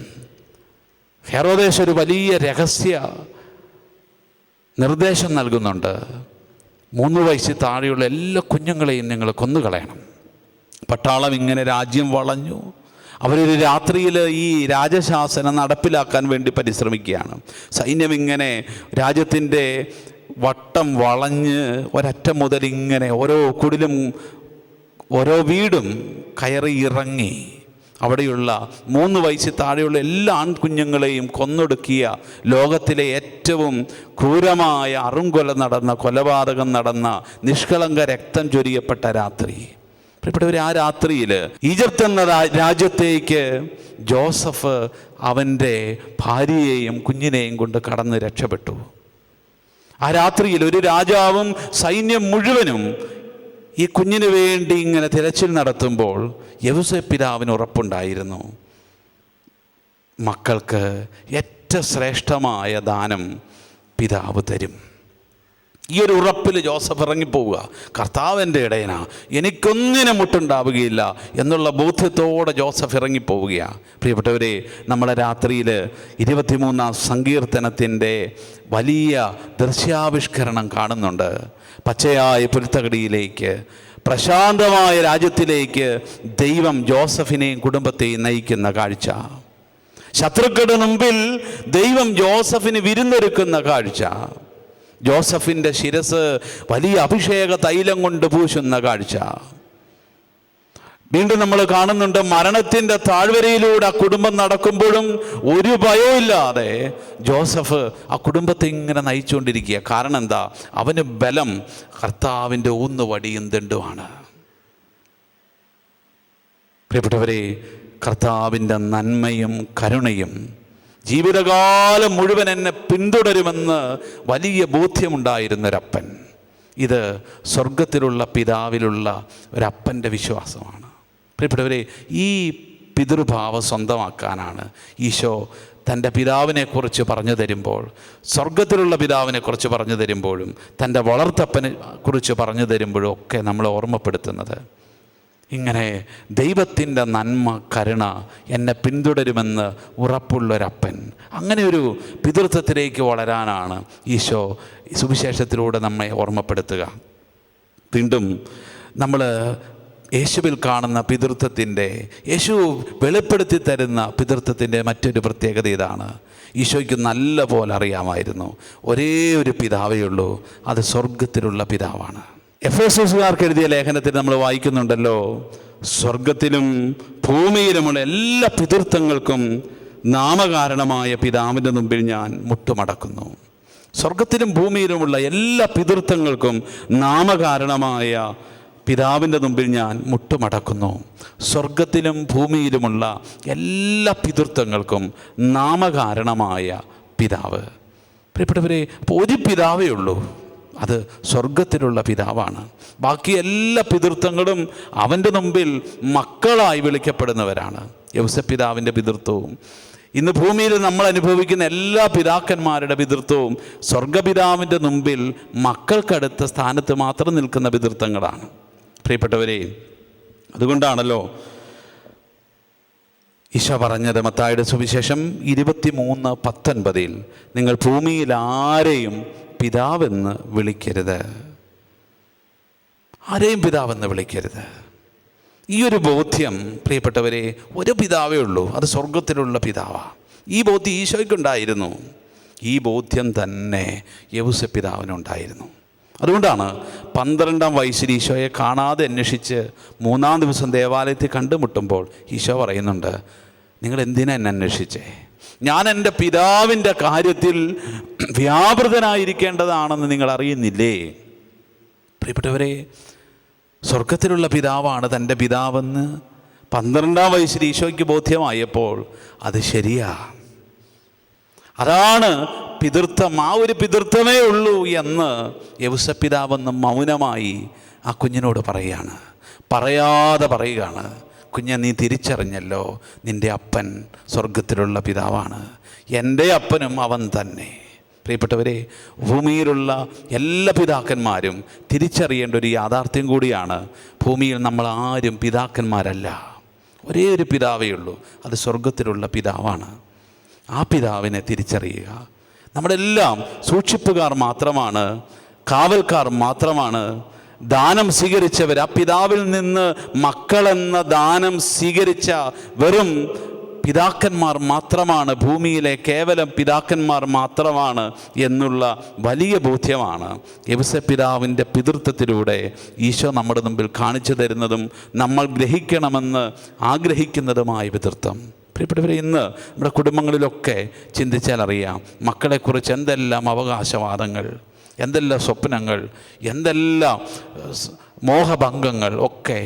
ഹെറോദേസ് ഒരു വലിയ രഹസ്യ നിർദ്ദേശം നൽകുന്നുണ്ട്. 3 വയസ്സിൽ താഴെയുള്ള എല്ലാ കുഞ്ഞുങ്ങളെയും നിങ്ങൾ കൊന്നുകളയണം. പട്ടാളം ഇങ്ങനെ രാജ്യം വളഞ്ഞു. അവരൊരു രാത്രിയിൽ ഈ രാജശാസനം നടപ്പിലാക്കാൻ വേണ്ടി പരിശ്രമിക്കുകയാണ്. സൈന്യം ഇങ്ങനെ രാജ്യത്തിൻ്റെ വട്ടം വളഞ്ഞ് ഒരറ്റം മുതൽ ഇങ്ങനെ ഓരോ കുടിലും ഓരോ വീടും കയറി ഇറങ്ങി അവിടെയുള്ള 3 വയസ്സിൽ താഴെയുള്ള എല്ലാ ആൺകുഞ്ഞുങ്ങളെയും കൊന്നൊടുക്കിയ ലോകത്തിലെ ഏറ്റവും ക്രൂരമായ അറുംകൊല നടന്ന, കൊലപാതകം നടന്ന, നിഷ്കളങ്ക രക്തം ചൊരിയപ്പെട്ട രാത്രി. പ്രിയപ്പെട്ടവർ, ആ രാത്രിയിൽ ഈജിപ്ത് എന്ന രാജ്യത്തേക്ക് ജോസഫ് അവൻ്റെ ഭാര്യയെയും കുഞ്ഞിനെയും കൊണ്ട് കടന്ന് രക്ഷപ്പെട്ടു. ആ രാത്രിയിൽ ഒരു രാജാവും സൈന്യം മുഴുവനും ഈ കുഞ്ഞിന് വേണ്ടി ഇങ്ങനെ തിരച്ചിൽ നടത്തുമ്പോൾ ഔസേപ്പിതാവിന് ഉറപ്പുണ്ടായിരുന്നു, മക്കൾക്ക് ഏറ്റവും ശ്രേഷ്ഠമായ ദാനം പിതാവ് തരും. ഈ ഒരു ഉറപ്പിൽ ജോസഫ് ഇറങ്ങിപ്പോവുക. കർത്താവ് എൻ്റെ ഇടയനാ, എനിക്കൊന്നിനും മുട്ടുണ്ടാവുകയില്ല എന്നുള്ള ബോധ്യത്തോടെ ജോസഫ് ഇറങ്ങിപ്പോവുകയാണ്. പ്രിയപ്പെട്ടവരെ, നമ്മളെ രാത്രിയിൽ 23-ാം സങ്കീർത്തനത്തിൻ്റെ വലിയ ദൃശ്യാവിഷ്കരണം കാണുന്നുണ്ട്. പച്ചയായ പുൽത്തകടിയിലേക്ക്, പ്രശാന്തമായ രാജ്യത്തിലേക്ക് ദൈവം ജോസഫിനെയും കുടുംബത്തെയും നയിക്കുന്ന കാഴ്ച, ശത്രുക്കളുടെ മുമ്പിൽ ദൈവം ജോസഫിന് വിരുന്നൊരുക്കുന്ന കാഴ്ച, ജോസഫിൻ്റെ ശിരസ് വലിയ അഭിഷേക തൈലം കൊണ്ട് പൂശുന്ന കാഴ്ച. വീണ്ടും നമ്മൾ കാണുന്നുണ്ട്, മരണത്തിൻ്റെ താഴ്വരയിലൂടെ ആ കുടുംബം നടക്കുമ്പോഴും ഒരു ഭയമില്ലാതെ ജോസഫ് ആ കുടുംബത്തെ ഇങ്ങനെ നയിച്ചുകൊണ്ടിരിക്കുക. കാരണം എന്താ? അവന് ബലം കർത്താവിൻ്റെ ഊന്നുവടിയും ദണ്ഡുമാണ്. പ്രിയപ്പെട്ടവരെ, കർത്താവിൻ്റെ നന്മയും കരുണയും ജീവിതകാലം മുഴുവൻ എന്നെ പിന്തുടരുമെന്ന് വലിയ ബോധ്യമുണ്ടായിരുന്നൊരപ്പൻ. ഇത് സ്വർഗത്തിലുള്ള പിതാവിലുള്ള ഒരപ്പൻ്റെ വിശ്വാസമാണ്. പ്രിയപ്പെട്ടവരെ, ഈ പിതൃഭാവം സ്വന്തമാക്കാനാണ് ഈശോ തൻ്റെ പിതാവിനെക്കുറിച്ച് പറഞ്ഞു തരുമ്പോൾ, സ്വർഗത്തിലുള്ള പിതാവിനെക്കുറിച്ച് പറഞ്ഞു തരുമ്പോഴും തൻ്റെ വളർത്തപ്പനെ കുറിച്ച് പറഞ്ഞു തരുമ്പോഴും ഒക്കെ നമ്മളെ ഓർമ്മപ്പെടുത്തുന്നത്. ഇങ്ങനെ ദൈവത്തിൻ്റെ നന്മ, കരുണ എന്നെ പിന്തുടരുമെന്ന് ഉറപ്പുള്ളൊരപ്പൻ. അങ്ങനെ ഒരു പിതൃത്വത്തിലേക്ക് വളരാനാണ് ഈശോ സുവിശേഷത്തിലൂടെ നമ്മെ ഓർമ്മപ്പെടുത്തുക. വീണ്ടും നമ്മൾ യേശുവിൽ കാണുന്ന പിതൃത്വത്തിൻ്റെ, യേശു വെളിപ്പെടുത്തി തരുന്ന പിതൃത്വത്തിൻ്റെ മറ്റൊരു പ്രത്യേകത ഇതാണ്. ഈശോയ്ക്ക് നല്ല പോലെ അറിയാമായിരുന്നു, ഒരേ ഒരു പിതാവേ ഉള്ളൂ, അത് സ്വർഗത്തിലുള്ള പിതാവാണ്. എഫേസ്യർക്കാർക്ക് എഴുതിയ ലേഖനത്തിൽ നമ്മൾ വായിക്കുന്നുണ്ടല്ലോ, സ്വർഗത്തിലും ഭൂമിയിലുമുള്ള എല്ലാ പിതൃത്വങ്ങൾക്കും നാമകാരണമായ പിതാവിൻ്റെ മുമ്പിൽ ഞാൻ മുട്ടുമടക്കുന്നു. സ്വർഗത്തിലും ഭൂമിയിലുമുള്ള എല്ലാ പിതൃത്വങ്ങൾക്കും നാമകാരണമായ പിതാവിൻ്റെ മുമ്പിൽ ഞാൻ മുട്ടുമടക്കുന്നു. സ്വർഗത്തിലും ഭൂമിയിലുമുള്ള എല്ലാ പിതൃത്വങ്ങൾക്കും നാമകാരണമായ പിതാവ്. പ്രിയപ്പെട്ടവരെ, ഒരു പിതാവേ ഉള്ളൂ, അത് സ്വർഗത്തിലുള്ള പിതാവാണ്. ബാക്കി എല്ലാ പിതൃത്വങ്ങളും അവൻ്റെ മുമ്പിൽ മക്കളായി വിളിക്കപ്പെടുന്നവരാണ്. ഔസേപ്പിതാവിൻ്റെ പിതൃത്വവും ഇന്ന് ഭൂമിയിൽ നമ്മൾ അനുഭവിക്കുന്ന എല്ലാ പിതാക്കന്മാരുടെ പിതൃത്വവും സ്വർഗപിതാവിൻ്റെ മുമ്പിൽ മക്കൾക്കടുത്ത സ്ഥാനത്ത് മാത്രം നിൽക്കുന്ന പിതൃത്വങ്ങളാണ് പ്രിയപ്പെട്ടവരെ. അതുകൊണ്ടാണല്ലോ ഈശോ പറഞ്ഞത് മത്തായിയുടെ സുവിശേഷം 23:19 നിങ്ങൾ ഭൂമിയിൽ ആരെയും പിതാവെന്ന് വിളിക്കരുത്, ആരെയും പിതാവെന്ന് വിളിക്കരുത്. ഈ ഒരു ബോധ്യം പ്രിയപ്പെട്ടവരെ, ഒരു പിതാവേ ഉള്ളൂ, അത് സ്വർഗത്തിലുള്ള പിതാവാണ്. ഈ ബോധ്യം ഈശോയ്ക്കുണ്ടായിരുന്നു. ഈ ബോധ്യം തന്നെ യൗസേപ്പ് പിതാവിനുണ്ടായിരുന്നു. അതുകൊണ്ടാണ് 12-ാം വയസ്സിൽ ഈശോയെ കാണാതെ അന്വേഷിച്ച് 3-ാം ദിവസം ദേവാലയത്തിൽ കണ്ടുമുട്ടുമ്പോൾ ഈശോ പറയുന്നുണ്ട്, നിങ്ങൾ എന്തിനാ എന്നെ അന്വേഷിച്ചേ? ഞാൻ എൻ്റെ പിതാവിൻ്റെ കാര്യത്തിൽ വ്യാപൃതനായിരിക്കേണ്ടതാണെന്ന് നിങ്ങൾ അറിയുന്നില്ലേ? പ്രിയപ്പെട്ടവരെ, സ്വർഗത്തിലുള്ള പിതാവാണ് തൻ്റെ പിതാവെന്ന് 12-ാം വയസ്സിൽ ഈശോയ്ക്ക് ബോധ്യമായപ്പോൾ അത് ശരിയാ, അതാണ് പിതൃത്വം, ആ ഒരു പിതൃത്വമേ ഉള്ളൂ എന്ന് യൗസേപ്പ് പിതാവെന്ന് മൗനമായി ആ കുഞ്ഞിനോട് പറയുകയാണ്. പറയാതെ പറയുകയാണ്, കുഞ്ഞെ നീ തിരിച്ചറിഞ്ഞല്ലോ, നിൻ്റെ അപ്പൻ സ്വർഗത്തിലുള്ള പിതാവാണ്, എൻ്റെ അപ്പനും അവൻ തന്നെ. പ്രിയപ്പെട്ടവരെ, ഭൂമിയിലുള്ള എല്ലാ പിതാക്കന്മാരും തിരിച്ചറിയേണ്ട ഒരു യാഥാർത്ഥ്യം കൂടിയാണ്, ഭൂമിയിൽ നമ്മൾ ആരും പിതാക്കന്മാരല്ല, ഒരേ ഒരു പിതാവേ ഉള്ളൂ, അത് സ്വർഗത്തിലുള്ള പിതാവാണ്. ആ പിതാവിനെ തിരിച്ചറിയുക. നമ്മളെല്ലാം സൂക്ഷിപ്പുകാർ മാത്രമാണ്, കാവൽക്കാർ മാത്രമാണ്, ദാനം സ്വീകരിച്ചവർ, ആ പിതാവിൽ നിന്ന് മക്കളെന്ന ദാനം സ്വീകരിച്ച വെറും പിതാക്കന്മാർ മാത്രമാണ്, ഭൂമിയിലെ കേവലം പിതാക്കന്മാർ മാത്രമാണ് എന്നുള്ള വലിയ ബോധ്യമാണ് യൗസേപ്പ് പിതാവിൻ്റെ പിതൃത്വത്തിലൂടെ ഈശോ നമ്മുടെ മുമ്പിൽ കാണിച്ചു തരുന്നതും നമ്മൾ ഗ്രഹിക്കണമെന്ന് ആഗ്രഹിക്കുന്നതുമായ പിതൃത്വം. പ്രിയപ്പെട്ടവരെ, ഇന്ന് നമ്മുടെ കുടുംബങ്ങളിലൊക്കെ ചിന്തിച്ചാൽ അറിയാം, മക്കളെക്കുറിച്ച് എന്തെല്ലാം അവകാശവാദങ്ങൾ, എന്തെല്ലാം സ്വപ്നങ്ങൾ, എന്തെല്ലാം മോഹഭംഗങ്ങൾ ഒക്കെ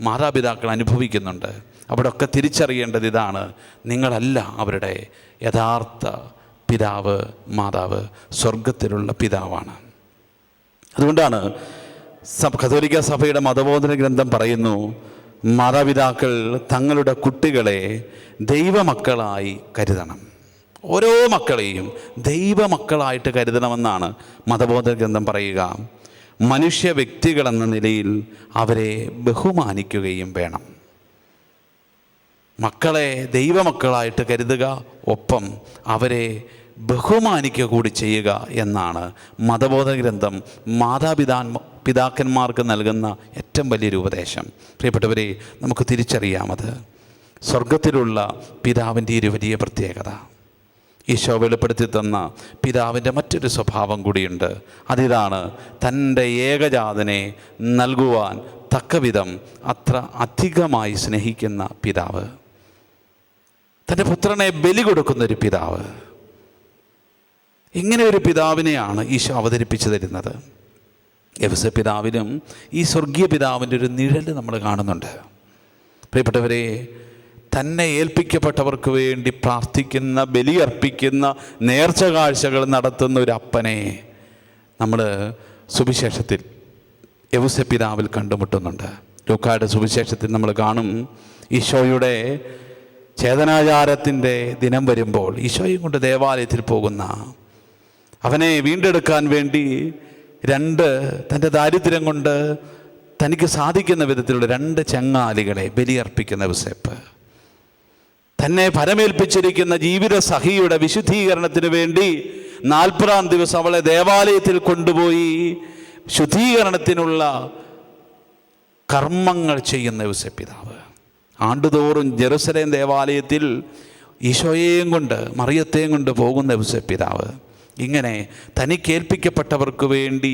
മാതാപിതാക്കൾ അനുഭവിക്കുന്നുണ്ട്. അവിടെയൊക്കെ തിരിച്ചറിയേണ്ടത് ഇതാണ്, നിങ്ങളല്ല അവരുടെ യഥാർത്ഥ പിതാവ്, മാതാവ് സ്വർഗത്തിലുള്ള പിതാവാണ്. അതുകൊണ്ടാണ് കത്തോലിക്ക സഭയുടെ മതബോധന ഗ്രന്ഥം പറയുന്നു, മാതാപിതാക്കൾ തങ്ങളുടെ കുട്ടികളെ ദൈവമക്കളായി കരുതണം. ഓരോ മക്കളെയും ദൈവമക്കളായിട്ട് കരുതണമെന്നാണ് മതബോധന ഗ്രന്ഥം പറയുക. മനുഷ്യ വ്യക്തികളെന്ന നിലയിൽ അവരെ ബഹുമാനിക്കുകയും വേണം. മക്കളെ ദൈവമക്കളായിട്ട് കരുതുക, ഒപ്പം അവരെ ബഹുമാനിക്കുക കൂടി ചെയ്യുക എന്നാണ് മതബോധന ഗ്രന്ഥം പിതാക്കന്മാർക്ക് നൽകുന്ന ഏറ്റവും വലിയൊരു ഉപദേശം. പ്രിയപ്പെട്ടവരെ, നമുക്ക് തിരിച്ചറിയാമത് സ്വർഗത്തിലുള്ള പിതാവിൻ്റെ ഒരു വലിയ പ്രത്യേകത. ഈശോ വെളിപ്പെടുത്തി തന്ന പിതാവിൻ്റെ മറ്റൊരു സ്വഭാവം കൂടിയുണ്ട്. അതിതാണ് തൻ്റെ ഏകജാതനെ നൽകുവാൻ തക്കവിധം അത്ര അധികമായി സ്നേഹിക്കുന്ന പിതാവ്, തൻ്റെ പുത്രനെ ബലി കൊടുക്കുന്നൊരു പിതാവ്. ഇങ്ങനെ ഒരു പിതാവിനെയാണ് ഈശോ അവതരിപ്പിച്ചു തരുന്നത്. യൗസേപ്പ് പിതാവിനും ഈ സ്വർഗീയ പിതാവിൻ്റെ ഒരു നിഴൽ നമ്മൾ കാണുന്നുണ്ട്. പ്രിയപ്പെട്ടവരെ, തന്നെ ഏൽപ്പിക്കപ്പെട്ടവർക്ക് വേണ്ടി പ്രാർത്ഥിക്കുന്ന, ബലിയർപ്പിക്കുന്ന, നേർച്ച കാഴ്ചകൾ നടത്തുന്ന ഒരു അപ്പനെ നമ്മൾ സുവിശേഷത്തിൽ യൗസേപ്പ് പിതാവിൽ കണ്ടുമുട്ടുന്നുണ്ട്. ലൂക്കായുടെ സുവിശേഷത്തിൽ നമ്മൾ കാണും, ഈശോയുടെ ചേതനാചാരത്തിൻ്റെ ദിനം വരുമ്പോൾ ഈശോയും കൊണ്ട് ദേവാലയത്തിൽ പോകുന്ന, അവനെ വീണ്ടെടുക്കാൻ വേണ്ടി തൻ്റെ ദാരിദ്ര്യം കൊണ്ട് തനിക്ക് സാധിക്കുന്ന വിധത്തിലുള്ള 2 ചങ്ങാലികളെ ബലിയർപ്പിക്കുന്ന യൗസേപ്പ്, തന്നെ പരമേൽപ്പിച്ചിരിക്കുന്ന ജീവിത സഖിയുടെ വിശുദ്ധീകരണത്തിന് വേണ്ടി 40-ാം ദിവസം അവളെ ദേവാലയത്തിൽ കൊണ്ടുപോയി ശുദ്ധീകരണത്തിനുള്ള കർമ്മങ്ങൾ ചെയ്യുന്ന യൗസേപ്പ് പിതാവ്. ആണ്ടുതോറും ജെറുസലേം ദേവാലയത്തിൽ ഈശോയെയും കൊണ്ട് മറിയത്തെയും കൊണ്ട് പോകുന്ന യൗസേപ്പ് പിതാവ്. ഇങ്ങനെ തനിക്കേൽപ്പിക്കപ്പെട്ടവർക്ക് വേണ്ടി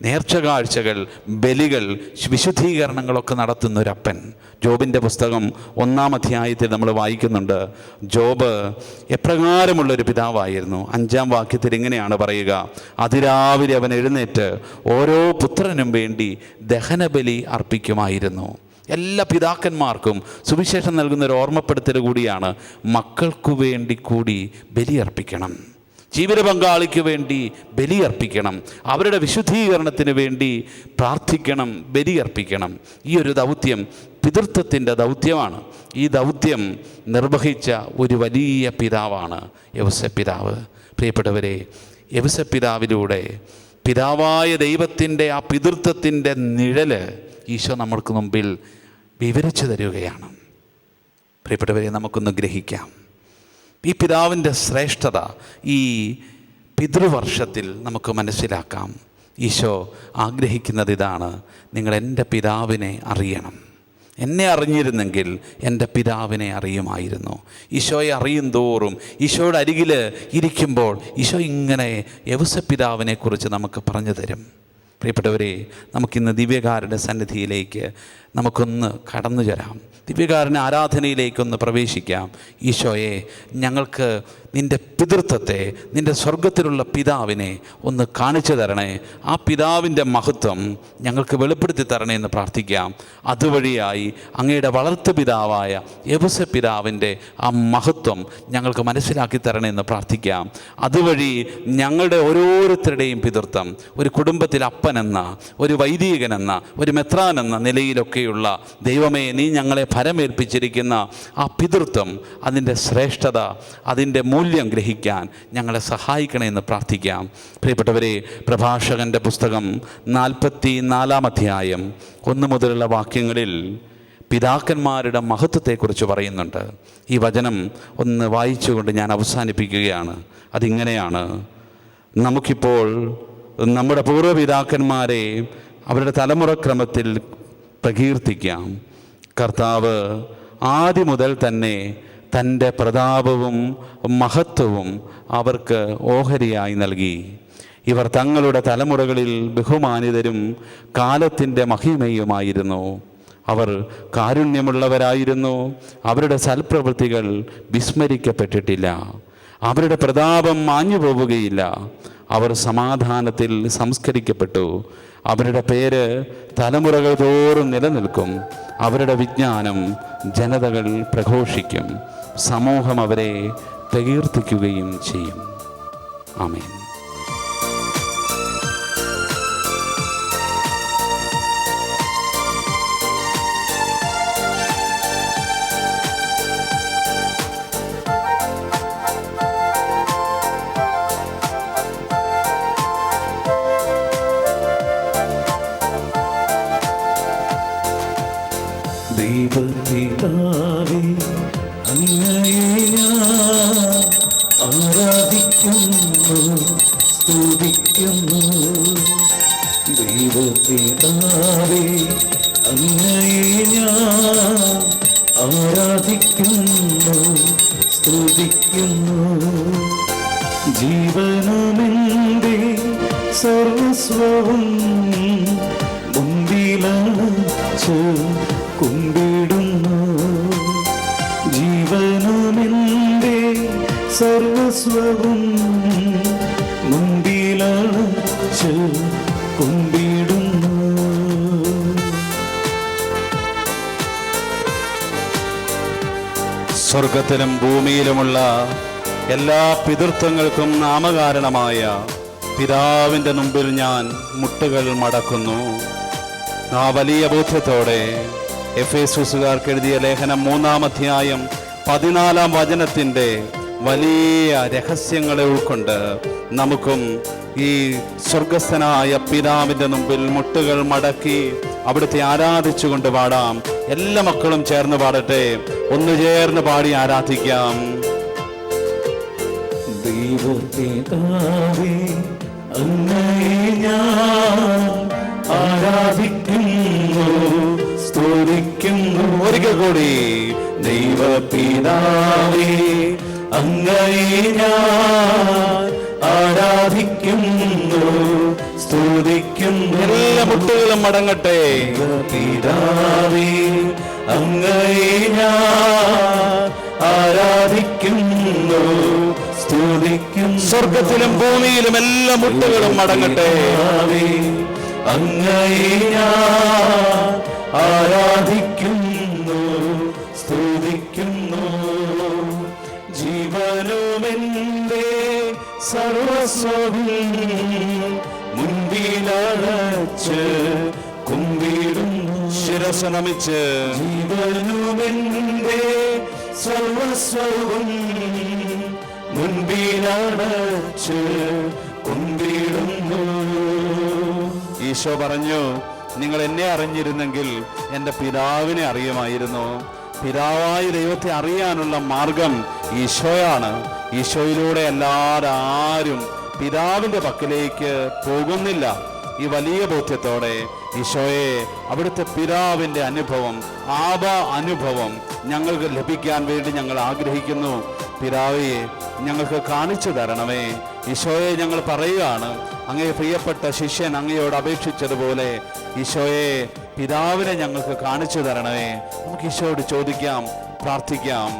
നേർച്ച കാഴ്ചകൾ, ബലികൾ, വിശുദ്ധീകരണങ്ങളൊക്കെ നടത്തുന്നൊരപ്പൻ. ജോബിൻ്റെ പുസ്തകം 1-ാം അധ്യായത്തിൽ നമ്മൾ വായിക്കുന്നുണ്ട്, ജോബ് എപ്രകാരമുള്ളൊരു പിതാവായിരുന്നു. 5-ാം വാക്യത്തിൽ ഇങ്ങനെയാണ് പറയുക, അതിരാവിലെ അവൻ എഴുന്നേറ്റ് ഓരോ പുത്രനും വേണ്ടി ദഹനബലി അർപ്പിക്കുമായിരുന്നു. എല്ലാ പിതാക്കന്മാർക്കും സുവിശേഷം നൽകുന്നൊരു ഓർമ്മപ്പെടുത്തൽ കൂടിയാണ്, മക്കൾക്കു വേണ്ടി കൂടി ബലിയർപ്പിക്കണം. ജീവിത പങ്കാളിക്ക് വേണ്ടി ബലിയർപ്പിക്കണം, അവരുടെ വിശുദ്ധീകരണത്തിന് വേണ്ടി പ്രാർത്ഥിക്കണം, ബലിയർപ്പിക്കണം. ഈ ഒരു ദൗത്യം പിതൃത്വത്തിൻ്റെ ദൗത്യമാണ്. ഈ ദൗത്യം നിർവഹിച്ച ഒരു വലിയ പിതാവാണ് യൗസേപ്പിതാവ്. പ്രിയപ്പെട്ടവരെ, യൗസേപ്പിതാവിലൂടെ പിതാവായ ദൈവത്തിൻ്റെ ആ പിതൃത്വത്തിൻ്റെ നിഴല് ഈശോ നമ്മൾക്ക് മുമ്പിൽ വിവരിച്ചു തരികയാണ്. പ്രിയപ്പെട്ടവരെ, നമുക്കൊന്ന് ഗ്രഹിക്കാം. ഈ പിതാവിൻ്റെ ശ്രേഷ്ഠത ഈ പിതൃവർഷത്തിൽ നമുക്ക് മനസ്സിലാക്കാം. ഈശോ ആഗ്രഹിക്കുന്നത് ഇതാണ്: നിങ്ങൾ എൻ്റെ പിതാവിനെ അറിയണം. എന്നെ അറിഞ്ഞിരുന്നെങ്കിൽ എൻ്റെ പിതാവിനെ അറിയുമായിരുന്നു. ഈശോയെ അറിയും തോറും, ഈശോയുടെ അരികിൽ ഇരിക്കുമ്പോൾ ഈശോ ഇങ്ങനെ യൗസേപ്പിതാവിനെക്കുറിച്ച് നമുക്ക് പറഞ്ഞു തരും. പ്രിയപ്പെട്ടവരെ, നമുക്കിന്ന് ദിവ്യകാരുടെ സന്നിധിയിലേക്ക് നമുക്കൊന്ന് കടന്നു ചെല്ലാം. ദിവ്യകാരുണ്യ ആരാധനയിലേക്കൊന്ന് പ്രവേശിക്കാം. ഈശോയെ, ഞങ്ങൾക്ക് നിൻ്റെ പിതൃത്വത്തെ, നിൻ്റെ സ്വർഗത്തിലുള്ള പിതാവിനെ ഒന്ന് കാണിച്ചു തരണേ. ആ പിതാവിൻ്റെ മഹത്വം ഞങ്ങൾക്ക് വെളിപ്പെടുത്തി തരണേ എന്ന് പ്രാർത്ഥിക്കാം. അതുവഴിയായി അങ്ങയുടെ വളർത്തു പിതാവായ യൗസേപ്പിതാവിൻ്റെ ആ മഹത്വം ഞങ്ങൾക്ക് മനസ്സിലാക്കി തരണേ എന്ന് പ്രാർത്ഥിക്കാം. അതുവഴി ഞങ്ങളുടെ ഓരോരുത്തരുടെയും പിതൃത്വം, ഒരു കുടുംബത്തിൽ അപ്പനെന്ന, ഒരു വൈദികനെന്ന, ഒരു മെത്രാനെന്ന നിലയിലൊക്കെയുള്ള ദൈവമേ, നീ ഞങ്ങളെ ഫലമേൽപ്പിച്ചിരിക്കുന്ന ആ പിതൃത്വം, അതിൻ്റെ ശ്രേഷ്ഠത, അതിൻ്റെ മൂല്യം ഗ്രഹിക്കാൻ ഞങ്ങളെ സഹായിക്കണേ എന്ന് പ്രാർത്ഥിക്കാം. പ്രിയപ്പെട്ടവരെ, പ്രഭാഷകൻ്റെ പുസ്തകം 44-ാം അധ്യായം 1 മുതലുള്ള വാക്യങ്ങളിൽ പിതാക്കന്മാരുടെ മഹത്വത്തെക്കുറിച്ച് പറയുന്നുണ്ട്. ഈ വചനം ഒന്ന് വായിച്ചുകൊണ്ട് ഞാൻ അവസാനിപ്പിക്കുകയാണ്. അതിങ്ങനെയാണ്: നമുക്കിപ്പോൾ നമ്മുടെ പൂർവ്വപിതാക്കന്മാരെ അവരുടെ തലമുറക്രമത്തിൽ പ്രകീർത്തിക്കാം. കർത്താവ് ആദ്യം മുതൽ തന്നെ തൻ്റെ പ്രതാപവും മഹത്വവും അവർക്ക് ഓഹരിയായി നൽകി. ഇവർ തങ്ങളുടെ തലമുറകളിൽ ബഹുമാനിതരും കാലത്തിൻ്റെ മഹിമയുമായിരുന്നു. അവർ കാരുണ്യമുള്ളവരായിരുന്നു. അവരുടെ സൽപ്രവൃത്തികൾ വിസ്മരിക്കപ്പെട്ടിട്ടില്ല. അവരുടെ പ്രതാപം മാഞ്ഞു പോവുകയില്ല. അവർ സമാധാനത്തിൽ സംസ്കരിക്കപ്പെട്ടു. അവരുടെ പേര് തലമുറകൾ തോറും നിലനിൽക്കും. അവരുടെ വിജ്ഞാനം ജനതകൾ പ്രഘോഷിക്കും. സമൂഹം അവരെ പ്രകീർത്തിക്കുകയും ചെയ്യും. ആമേൻ. ദൈവപിതാവേ, അങ്ങയെ ഞാൻ ആരാധിക്കുന്നു, സ്തുതിക്കുന്നു. ദൈവപിതാവേ, അങ്ങയെ ഞാൻ ആരാധിക്കുന്നു, സ്തുതിക്കുന്നു. ജീവനുമെൻ്റെ സർവസ്വവും മുമ്പിലണച്ചു കുമ്പിടുന്നു. ജീവനുമെൻ്റെ സർവസ്വവും മുമ്പിലണച്ചു കുമ്പിടുന്നു. സ്വർഗത്തിലും ഭൂമിയിലുമുള്ള എല്ലാ പിതൃത്വങ്ങൾക്കും നാമകാരണമായ പിതാവിൻ്റെ മുമ്പിൽ ഞാൻ മുട്ടുകൾ മടക്കുന്നു. ആ വലിയ ബോധ്യത്തോടെ എഫേസ്യസുകാർക്ക് എഴുതിയ ലേഖനം 3-ാം അധ്യായം 14-ാം വചനത്തിൻ്റെ വലിയ രഹസ്യങ്ങളെ ഉൾക്കൊണ്ട് നമുക്കും ഈ സ്വർഗസ്ഥനായ പിതാവിൻ്റെ മുമ്പിൽ മുട്ടുകൾ മടക്കി അവിടുത്തെ ആരാധിച്ചുകൊണ്ട് പാടാം. എല്ലാ മക്കളും ചേർന്ന് പാടട്ടെ. ഒന്ന് ചേർന്ന് പാടി ആരാധിക്കാം. ദൈവപിതാവേ, അങ്ങയെ ഞാൻ ആരാധിക്കുന്നു, സ്തുതിക്കുന്നു. ഒരിക്കൽ കൂടി. ദൈവപിതാവേ, അങ്ങയെ ഞാൻ ആരാധിക്കുന്നു, സ്തുതിക്കുന്നു. എല്ലാ മുട്ടുകളും മടങ്ങട്ടെ. ദൈവപിതാവേ, അങ്ങയെ ഞാൻ ആരാധിക്കുന്നു, സ്തുതിക്കുന്നു. സ്വർഗത്തിലും ഭൂമിയിലും എല്ലാ മുട്ടുകളും മടങ്ങട്ടെ. അങ്ങയെ ഞാൻ ആരാധിക്കുന്നു, സ്തുതിക്കുന്നു. ജീവനുമെന്റെ സർവസ്വവും മുൻപിലടച്ച് കുമ്പിടുന്നു. ശിരസ്സ് നമിച്ച് ജീവനുമെന്റെ സർവസ്വവും മുൻപിലടച്ച് കുമ്പിടുന്നു. ഈശോ പറഞ്ഞു, നിങ്ങൾ എന്നെ അറിഞ്ഞിരുന്നെങ്കിൽ എൻ്റെ പിതാവിനെ അറിയുമായിരുന്നു. പിതാവായ ദൈവത്തെ അറിയാനുള്ള മാർഗം ഈശോയാണ്. ഈശോയിലൂടെ അല്ലാതെ ആരും പിതാവിൻ്റെ പക്കലേക്ക് പോകുന്നില്ല. ഈ വലിയ ബോധ്യത്തോടെ ഈശോയെ, അവിടുത്തെ പിതാവിൻ്റെ അനുഭവം, അനുഭവം ഞങ്ങൾക്ക് ലഭിക്കാൻ വേണ്ടി ഞങ്ങൾ ആഗ്രഹിക്കുന്നു. പിതാവേ, ഞങ്ങൾക്ക് കാണിച്ചു തരണമേ. ഈശോയെ, ഞങ്ങൾ പറയുകയാണ്, അങ്ങേ പ്രിയപ്പെട്ട ശിഷ്യൻ അങ്ങയോട് അപേക്ഷിച്ചതുപോലെ ഈശോയെ, പിതാവിനെ ഞങ്ങൾക്ക് കാണിച്ചു തരണമേ. നമുക്ക് ഈശോയോട് ചോദിക്കാം, പ്രാർത്ഥിക്കാം.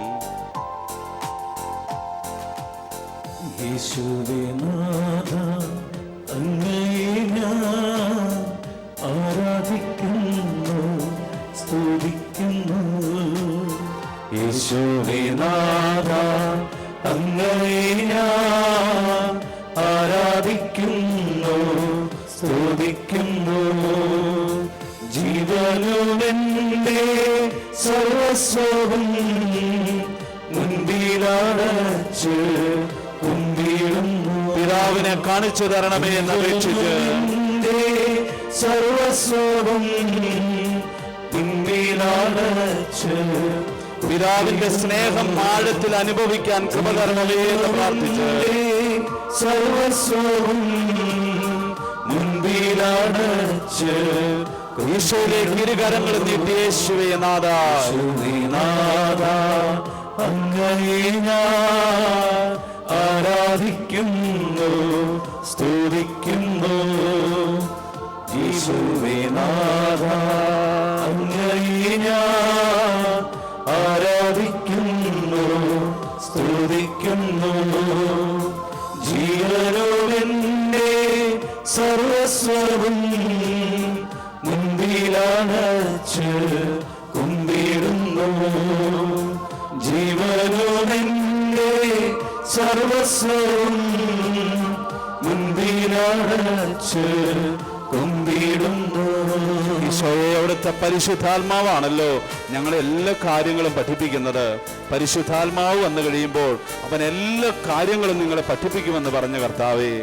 യേശുവേ നാഥ, അങ്ങയെ ഞാൻ ആരാധിക്കുന്നു, സ്തുതിക്കുന്നു. യേശുവേ നാഥ, അങ്ങയെ ഞാൻ ആരാധിക്കുന്നു, സ്തുതിക്കുന്നു. ജീവനുമെന്റെ സർവസ്വവും മുൻപിലടച്ച് കുമ്പിടുന്നു. പിതാവിനെ കാണിച്ചു തരണമേ എന്ന് അപേക്ഷിച്ച് സർവസ്വവും മുൻപിലടച്ച് പിതാവിന്റെ സ്നേഹം ആഴത്തിൽ അനുഭവിക്കാൻ കൃപ തരണമേ എന്ന് പ്രാർത്ഥിച്ച് സർവസ്വവും മുൻപിലടച്ച് ഈശോയിലേക്ക് ഇരുകരങ്ങൾ നീട്ടി യേശുവേ നാഥ, അങ്ങയെ ഞാൻ ആരാധിക്കുന്നു, സ്തുതിക്കുന്നു. യേശുവേ നാഥ, അങ്ങയെ ഞാൻ ആരാധിക്കുന്നു, സ്തുതിക്കുന്നു. ജീവനുമെന്റെ സർവസ്വവും മുൻപിലടച്ച് കുമ്പിടുന്നു. ജീവനുമെന്റെ സർവസ്വവും മുൻപിലടച്ച് കുമ്പിടുന്നു. ഈശോയെ, അവിടുത്തെ പരിശുദ്ധാത്മാവാണല്ലോ ഞങ്ങളെ എല്ലാ കാര്യങ്ങളും പഠിപ്പിക്കുന്നത്. പരിശുദ്ധാത്മാവ് വന്നു കഴിയുമ്പോൾ അവൻ എല്ലാ കാര്യങ്ങളും നിങ്ങളെ പഠിപ്പിക്കുമെന്ന് പറഞ്ഞ കർത്താവേ,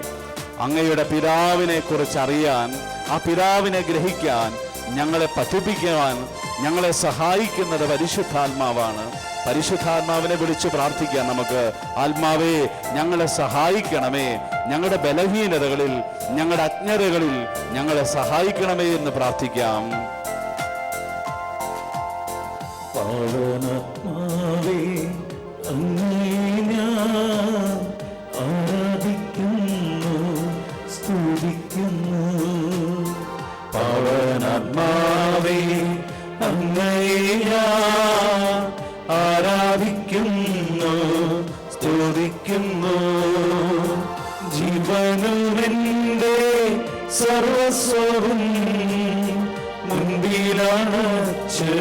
അങ്ങയുടെ പിതാവിനെ കുറിച്ച് അറിയാൻ, ആ പിതാവിനെ ഗ്രഹിക്കാൻ, ഞങ്ങളെ പഠിപ്പിക്കുവാൻ ഞങ്ങളെ സഹായിക്കുന്നത് പരിശുദ്ധാത്മാവാണ്. പരിശുദ്ധാത്മാവിനെ വിളിച്ച് പ്രാർത്ഥിക്കാം നമുക്ക്. ആത്മാവേ, ഞങ്ങളെ സഹായിക്കണമേ, ഞങ്ങളുടെ ബലഹീനതകളിൽ, ഞങ്ങളുടെ അജ്ഞതകളിൽ ഞങ്ങളെ സഹായിക്കണമേ എന്ന് പ്രാർത്ഥിക്കാം. പാവനാത്മാവേ, അങ്ങയെ ഞാൻ ആരാധിക്കുന്നു, സ്തുതിക്കുന്നു. പാവനാത്മാവേ, അങ്ങയെ ഞാൻ ആരാധിക്കുന്നു, സ്തുതിക്കുന്നു. ജീവനുമെന്റെ സർവസ്വവും മുൻപിലടച്ച്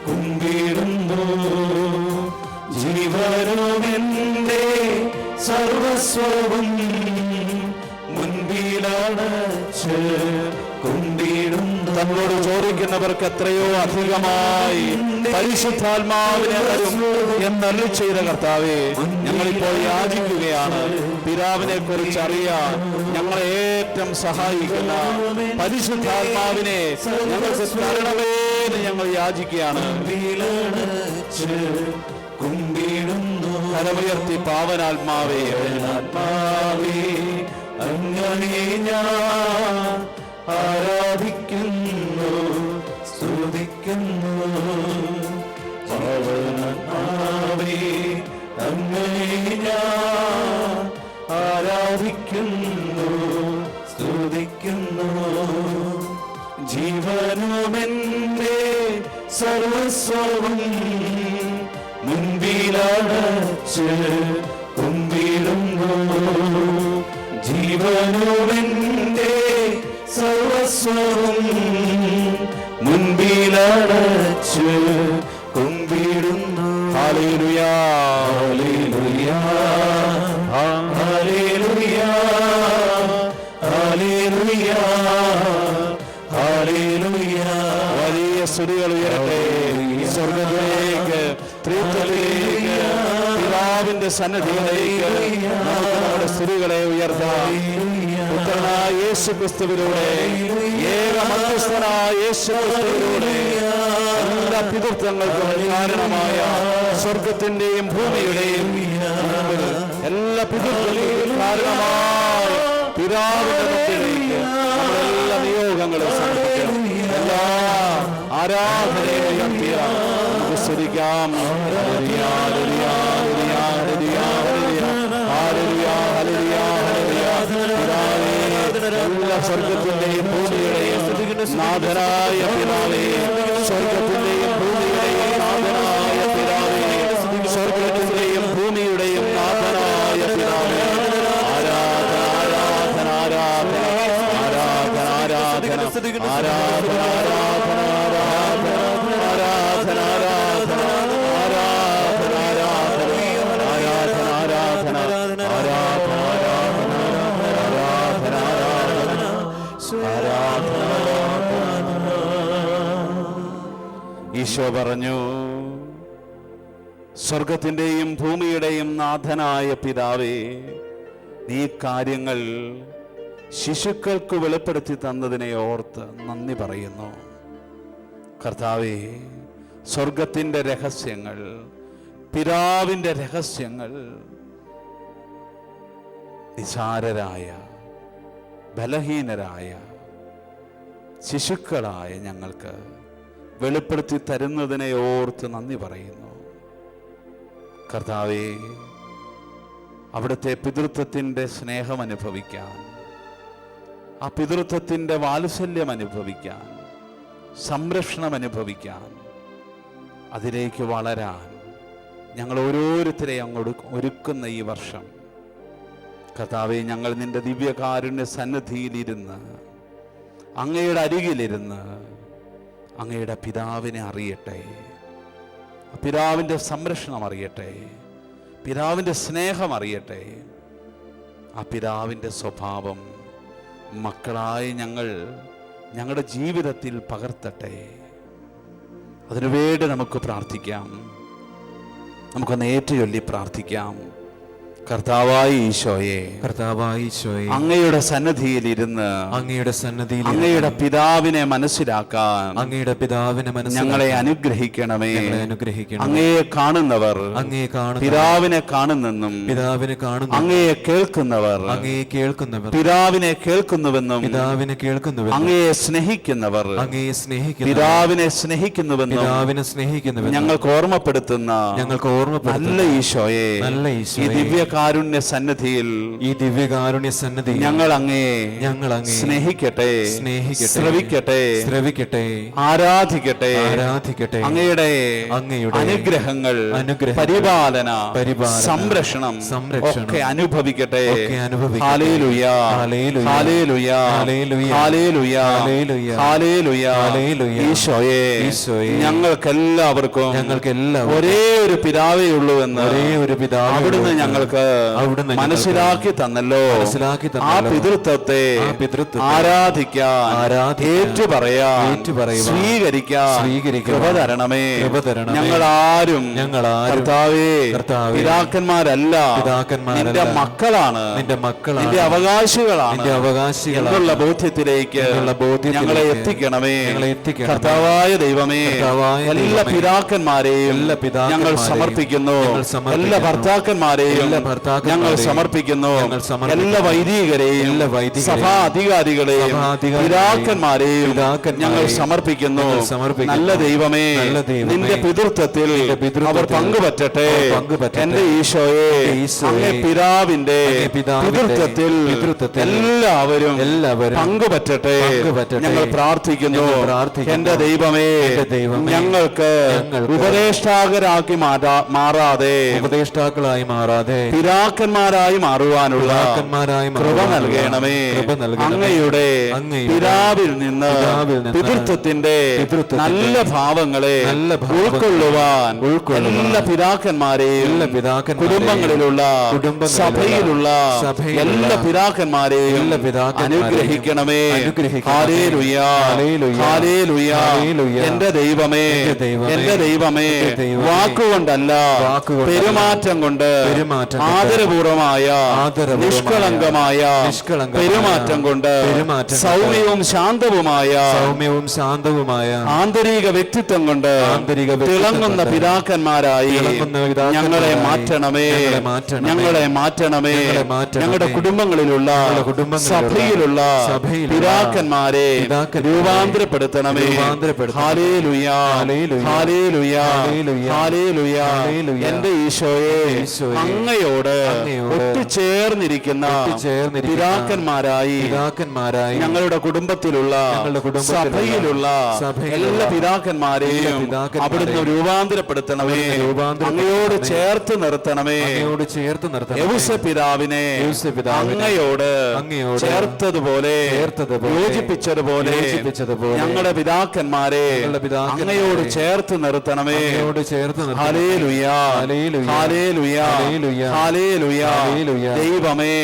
കുമ്പിടുന്നു. ജീവനുമെന്റെ സർവസ്വവും മുൻപിലടച്ച് കുമ്പിടുന്നു. തങ്ങളോട് ചോദിക്കുന്നവർക്ക് എത്രയോ അധികമായി പരിശുദ്ധാത്മാവിനെ തരും എന്നരുളി ചെയ്ത കർത്താവേ, ഞങ്ങളിപ്പോൾ യാചിക്കുകയാണ്. പിതാവിനെ കുറിച്ച് അറിയാൻ ഞങ്ങളെ ഏറ്റവും സഹായിക്കുന്ന പരിശുദ്ധാത്മാവിനെ ഞങ്ങൾക്ക് തരണമേ എന്ന് ഞങ്ങൾ യാചിക്കുകയാണ്. കരമുയർത്തി പാവനാത്മാവേ, അങ്ങയെ ഞാൻ ആരാധിക്കുന്നു, സ്തുതിക്കുന്നു. പാവനാത്മാവേ, അങ്ങയെ ഞാൻ ആരാധിക്കുന്നു, സ്തുതിക്കുന്നു. ജീവനുമെന്റെ സർവസ്വവും മുൻപിലടച്ച് കുമ്പിടുന്നു. ജീവനുമെന്റെ സർവസ്വവും മുൻപിലടച്ച് കുമ്പിടുന്നു. ഹല്ലേലൂയ, ഹല്ലേലൂയ, ഹല്ലേലൂയ. സ്തുതികൾ ഉയരട്ടെ. സ്വർഗത്തിലേക്ക്, ത്രിത്വത്തിലേക്ക്, പിതാവിന്റെ സന്നിധിയിലേക്ക് നമുക്ക് നമ്മുടെ സ്തുതികളെ ഉയർത്താം. പുത്രനായ യേശു ക്രിസ്തുവിലൂടെ, ഏക മധ്യസ്ഥനായ യേശു ക്രിസ്തുവിലൂടെ എല്ലാ പിതൃത്വങ്ങൾക്കും കാരണമായ സ്വർഗത്തിന്റെയും ഭൂമിയുടെയും എല്ലാ പിതൃത്വങ്ങൾക്കും കാരണമായ പിതാവിന്റെ മുമ്പിലേക്ക് നമ്മളെല്ലാ നിയോഗങ്ങളും സമർപ്പിക്കണം. എല്ലാ ആരാധനയും ഉയർത്തിയ നമുക്ക് സ്തുതിക്കാം. ഹല്ലേലൂയ, ഹല്ലേലൂയ, ഹല്ലേലൂയ, ഹല്ലേലൂയ, ഹല്ലേലൂയ, പിതാവേ, എല്ലാ സ്വർഗത്തിന്റെയും ഭൂമിയുടെയും നാഥനായ പിതാവേ, സ്വർഗത്തിന്റെയും ഭൂമിയുടെയും നാഥനായ പിതാവേ, സ്വർഗത്തിന്റെയും ഭൂമിയുടെയും നാഥനായ പിതാവേ, ആരാധന, ആരാധന, ആരാധന, ആരാധന, ആരാധന, ആരാധന, ആരാധന, ആരാധന, ആരാധന, ഈശോ പറഞ്ഞു, സ്വർഗത്തിന്റെയും ഭൂമിയുടെയും നാഥനായ പിതാവേ, നീ കാര്യങ്ങൾ ശിശുക്കൾക്ക് വെളിപ്പെടുത്തി തന്നതിനെ ഓർത്ത് നന്ദി പറയുന്നു. കർത്താവേ, സ്വർഗത്തിൻ്റെ രഹസ്യങ്ങൾ, പിതാവിൻ്റെ രഹസ്യങ്ങൾ നിസാരരായ, ബലഹീനരായ, ശിശുക്കളായ ഞങ്ങൾക്ക് വെളിപ്പെടുത്തി തരുന്നതിനെ ഓർത്ത് നന്ദി പറയുന്നു. കർത്താവേ, അവിടുത്തെ പിതൃത്വത്തിൻ്റെ സ്നേഹം അനുഭവിക്കാൻ, ആ പിതൃത്വത്തിൻ്റെ വാത്സല്യം അനുഭവിക്കാൻ, സംരക്ഷണം അനുഭവിക്കാൻ, അതിലേക്ക് വളരാൻ ഞങ്ങൾ ഓരോരുത്തരെയും അങ്ങോട്ട് ഒരുക്കുന്ന ഈ വർഷം കർത്താവേ, ഞങ്ങൾ നിന്റെ ദിവ്യകാരുണ്യ സന്നിധിയിലിരുന്ന്, അങ്ങയുടെ അരികിലിരുന്ന് അങ്ങയുടെ പിതാവിനെ അറിയട്ടെ, പിതാവിൻ്റെ സംരക്ഷണം അറിയട്ടെ, പിതാവിൻ്റെ സ്നേഹം അറിയട്ടെ, ആ പിതാവിൻ്റെ സ്വഭാവം മക്കളായ ഞങ്ങൾ ഞങ്ങളുടെ ജീവിതത്തിൽ പകർത്തട്ടെ. അതിനുവേണ്ടി നമുക്ക് പ്രാർത്ഥിക്കാം. നമുക്കൊന്ന് ഏറ്റുചൊല്ലി പ്രാർത്ഥിക്കാം. കർത്താവായ ഈശോയെ, കർത്താവായ ഈശോയെ, അങ്ങയുടെ സന്നിധിയിലിരുന്ന് അങ്ങയുടെ പിതാവിനെ മനസ്സിലാക്കാൻ ഞങ്ങളെ അനുഗ്രഹിക്കണമേ. അങ്ങയെ കാണുന്നവർ പിതാവിനെ കാണുന്നെന്നും അങ്ങയെ കേൾക്കുന്നവർ പിതാവിനെ കേൾക്കുന്നുവെന്നും അങ്ങയെ സ്നേഹിക്കുന്നവർ പിതാവിനെ സ്നേഹിക്കുന്നുവെന്നും ഞങ്ങൾക്ക് ഓർമ്മപ്പെടുത്തുന്ന നല്ല ഈശോയെ, ഈ ദിവ്യകാരുണ്യ സന്നിധിയിൽ ഞങ്ങൾ അങ്ങയെ സ്നേഹിക്കട്ടെ, ശ്രവിക്കട്ടെ, ആരാധിക്കട്ടെ. അങ്ങയുടെ അനുഗ്രഹങ്ങൾ, പരിപാലന, സംരക്ഷണം ഒക്കെ അനുഭവിക്കട്ടെ. ഹല്ലേലൂയ, ഹല്ലേലൂയ, ഹല്ലേലൂയ, ഹല്ലേലൂയ. ഈശോയെ, ഞങ്ങൾക്കെല്ലാവർക്കും ഒരേ ഒരു പിതാവേ ഉള്ളൂവെന്ന് അവിടുന്ന് ഞങ്ങൾക്ക് മനസ്സിലാക്കി തന്നല്ലോ. ആ പിതൃത്വത്തെ ആരാധിക്കാൻ, ഏറ്റുപറയാൻ, സ്വീകരിക്കാൻ കൃപ തരണമേ. ഞങ്ങൾ ആരും കർത്താവേ പിതാക്കന്മാരല്ല, നിന്റെ മക്കളാണ്, നിന്റെ അവകാശികളാണ് എന്നുള്ള ബോധ്യത്തിലേക്ക് ഞങ്ങളെ എത്തിക്കണമേ. കർത്താവായ ദൈവമേ, എല്ലാ പിതാക്കന്മാരെയും ഞങ്ങൾ സമർപ്പിക്കുന്നു, എല്ലാ ഭർത്താക്കന്മാരെയും ഞങ്ങൾ സമർപ്പിക്കുന്നു, എല്ലാ വൈദികരെയും സഭാ അധികാരികളെയും പിതാക്കന്മാരെയും ഞങ്ങൾ സമർപ്പിക്കുന്നു. നല്ല ദൈവമേ, നിന്റെ പിതൃത്വത്തിൽ അവർ പങ്കുപറ്റട്ടെ. എന്റെ ഈശോയെ, അങ്ങേ പിതാവിന്റെ പിതൃത്വത്തിൽ എല്ലാവരും പങ്കുപറ്റട്ടെ ഞങ്ങൾ പ്രാർത്ഥിക്കുന്നു. എന്റെ ദൈവമേ, ഞങ്ങൾക്ക് ഉപദേഷ്ടാക്കളായി മാറാതെ പിതാക്കന്മാരായി മാറുവാനുള്ള കൃപ നൽകണമേ. അങ്ങയുടെ പിതാവിൽ നിന്ന് പിതൃത്വത്തിന്റെ നല്ല ഭാവങ്ങളെ ഉൾക്കൊള്ളുവാൻ എല്ലാ പിതാക്കന്മാരെയും കുടുംബങ്ങളിലുള്ള സഭയിലുള്ള എല്ലാ പിതാക്കന്മാരെയും അനുഗ്രഹിക്കണമേ. Hallelujah, hallelujah. എന്റെ ദൈവമേ, എന്റെ ദൈവമേ, വാക്കുകൊണ്ടല്ല പെരുമാറ്റം കൊണ്ട് ആദരപൂർവമായ നിഷ്കളങ്കമായ പെരുമാറ്റം കൊണ്ട് സൗമ്യവും ശാന്തവുമായ ആന്തരിക വ്യക്തിത്വം കൊണ്ട് തിളങ്ങുന്ന പിതാക്കന്മാരായി ഞങ്ങളെ മാറ്റണമേ, ഞങ്ങളെ മാറ്റണമേ. ഞങ്ങളുടെ കുടുംബങ്ങളിലുള്ള സഭയിലുള്ള പിതാക്കന്മാരെ രൂപാന്തരപ്പെടുത്തണമേ. ഹല്ലേലൂയ, ഹല്ലേലൂയ, ഹല്ലേലൂയ. എന്റെ ഈശോയെ, അങ്ങയോട് ഒത്തുചേർന്നിരിക്കുന്ന പിതാക്കന്മാരായി ഞങ്ങളുടെ കുടുംബത്തിലുള്ള സഭയിലുള്ള എല്ലാ പിതാക്കന്മാരെയും അവിടുന്ന് രൂപാന്തരപ്പെടുത്തണമേ, അങ്ങയോട് ചേർത്ത് നിർത്തണമേ. യൗസേ പിതാവിനെ അങ്ങയോട് ചേർത്തതുപോലെ യോജിപ്പിച്ചതുപോലെ ഞങ്ങളുടെ പിതാക്കന്മാരെ അങ്ങയോട് ചേർത്ത് നിർത്തണമേ. ഹല്ലേലൂയ, ഹല്ലേലൂയ, ഹല്ലേലൂയ. ദൈവമേ,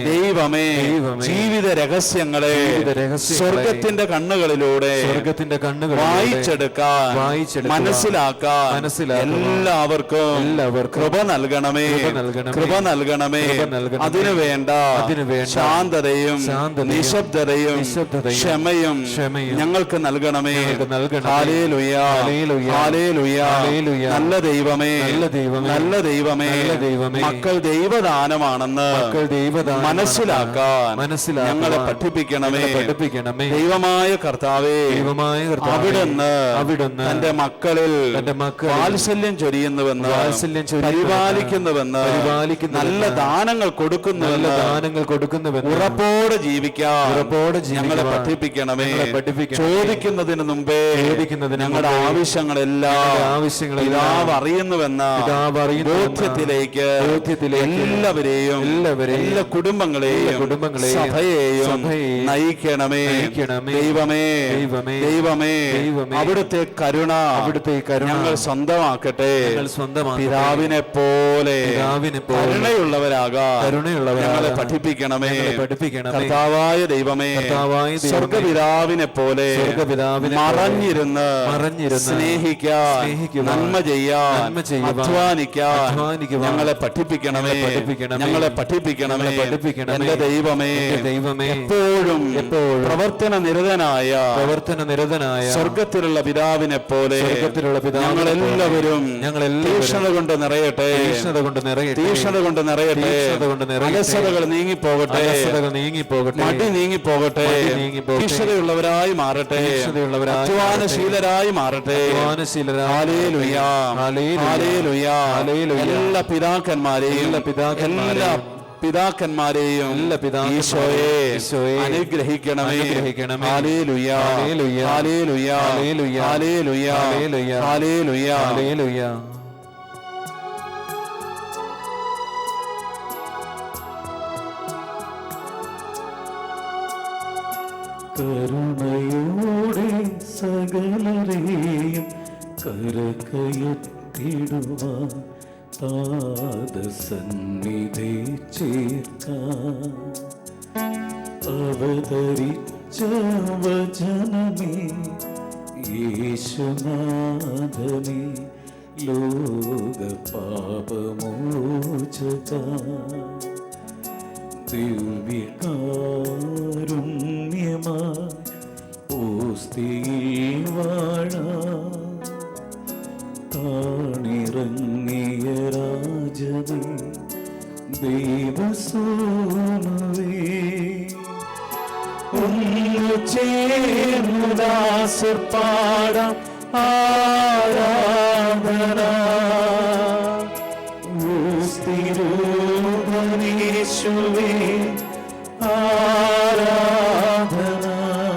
ദൈവമേ, ജീവിത രഹസ്യങ്ങളെ സ്വർഗത്തിന്റെ കണ്ണുകളിലൂടെ വായിച്ചെടുക്കാൻ മനസ്സിലാക്കാൻ എല്ലാവർക്കും കൃപ നൽകണമേ, കൃപ നൽകണമേ. അതിനു വേണ്ട ശാന്തതയും നിശബ്ദതയും ക്ഷമയും ഞങ്ങൾക്ക് നൽകണമേ. Hallelujah, hallelujah. നല്ല ദൈവമേ, നല്ല ദൈവമേ, മക്കൾ ദൈവദാനമാണെന്ന് മനസ്സിലാക്കാൻ ഞങ്ങളെ പഠിപ്പിക്കണമേ. ദൈവമായ കർത്താവേ, അവിടുന്ന് തന്റെ മക്കളിൽ വാത്സല്യം ചൊരിയുന്നുവെന്ന്, പരിപാലിക്കുന്നുവെന്ന്, നല്ല ദാനങ്ങൾ കൊടുക്കുന്നുവെന്ന് ഉറപ്പോടെ ജീവിക്കാൻ ഞങ്ങളെ പഠിപ്പിക്കണമേ. ചോദിക്കുന്നതിന് മുമ്പേ ഞങ്ങളുടെ ആവശ്യങ്ങളെല്ലാം പിതാവ് അറിയുന്നുവെന്ന ബോധ്യത്തിലേക്ക് എല്ലാവരെയും എല്ലാ കുടുംബങ്ങളെയും സഭയെയും നയിക്കണമേ. ദൈവമേ, ദൈവമേ, അവിടുത്തെ കരുണ ഞങ്ങൾ സ്വന്തമാക്കട്ടെ. പിതാവിനെ പോലെ കരുണയുള്ളവരാകാൻ ഞങ്ങളെ പഠിപ്പിക്കണമേ. കർത്താവായ ദൈവമേ, സ്വർഗപിതാവിനെ പോലെ മറഞ്ഞിരുന്ന് സ്നേഹിക്കാൻ, നന്മ ചെയ്യാൻ, അധ്വാനിക്കാൻ ഞങ്ങളെ പഠിപ്പിക്കണമേ, ഞങ്ങളെ പഠിപ്പിക്കണമേ. എന്റെ ദൈവമേ, എപ്പോഴും പ്രവർത്തന നിരതനായ സ്വർഗത്തിലുള്ള പിതാവിനെ പോലെ ഞങ്ങളെല്ലാവരും തീക്ഷ്ണത കൊണ്ട് നിറയട്ടെ, തീക്ഷ്ണത കൊണ്ട് നിറയട്ടെ. അലസതകൾ നീങ്ങിപ്പോകട്ടെ, മടി നീങ്ങിപ്പോകട്ടെ, തീക്ഷ്ണതയുള്ളവരായി മാറട്ടെ, അധ്വാനശീലരായി മാറട്ടെ. Hallelujah, hallelujah. എല്ലാ പിതാക്കന്മാരെയും എല്ലാ പിതാക്കന്മാരെയും ഈശോയെ അനുഗ്രഹിക്കണമേ. ഹല്ലേലൂയ, ഹല്ലേലൂയ, ഹല്ലേലൂയ, ഹല്ലേലൂയ. കരുണയോടെ സകലരെയും കരകയറ്റിടുവാൻ പാദസന്നിധി ചേർക്കാൻ അവതരിച്ച വചനമേ യേശുനാഥനേ, ലോക പാപമോചക ദിവ്യകാരുണ്യമായി ഓസ്തിയിൽ വാഴാൻ താണിറങ്ങിയ രാജനേ, ദൈവസൂനുവേ, ഒന്നു ചേർന്നു ദാസർ പാടാം ആരാധന. യേശുവേ ആരാധന.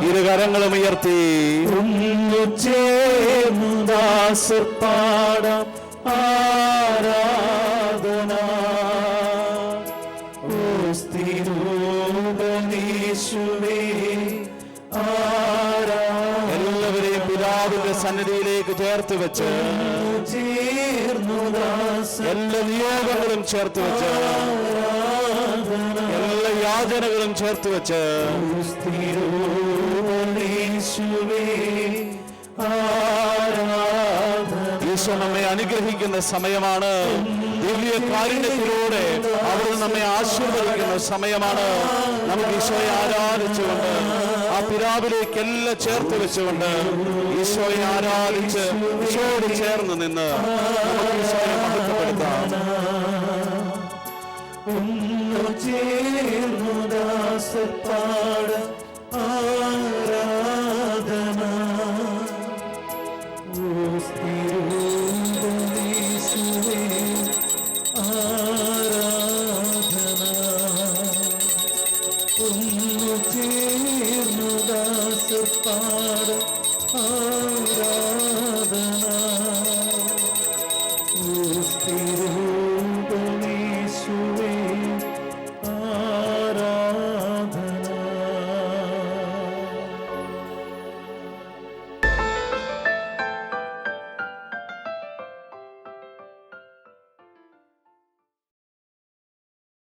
ഇരുകരങ്ങളും ഉയർത്തി ഒന്നു ചേർന്നു ദാസർ പാടാം ആരാധന. യേശുവേ ആരാധന. എല്ലാവരെയും പിതാവിന്റെ സന്നിധിയിലേക്ക് ചേർത്ത് വെച്ച് എല്ലാ നിയോഗങ്ങളും ചേർത്ത് വെച്ച് എല്ലാ യാചനകളും ചേർത്ത് വെച്ച് യേശുവേ ആരാധന. ഈശോ നമ്മെ അനുഗ്രഹിക്കുന്ന സമയമാണ്. ദിവ്യ കാരുണ്യത്തിലൂടെ അവിടുന്ന് നമ്മെ ആശീർവദിക്കുന്ന സമയമാണ്. നമുക്ക് ഈശോയെ ആരാധിച്ചുകൊണ്ട് ആ പിതാവിലേക്ക് എല്ലാം ചേർത്ത് വെച്ചുകൊണ്ട് ഈശോയെ ആരാധിച്ച് ഈശോയോട് ചേർന്ന് നിന്ന് നമുക്ക് ഈശോയെ മഹത്വപ്പെടുത്താം. ആരാധന ആരാധന ഒന്ന് ചേർന്നു ദാസപ്പാട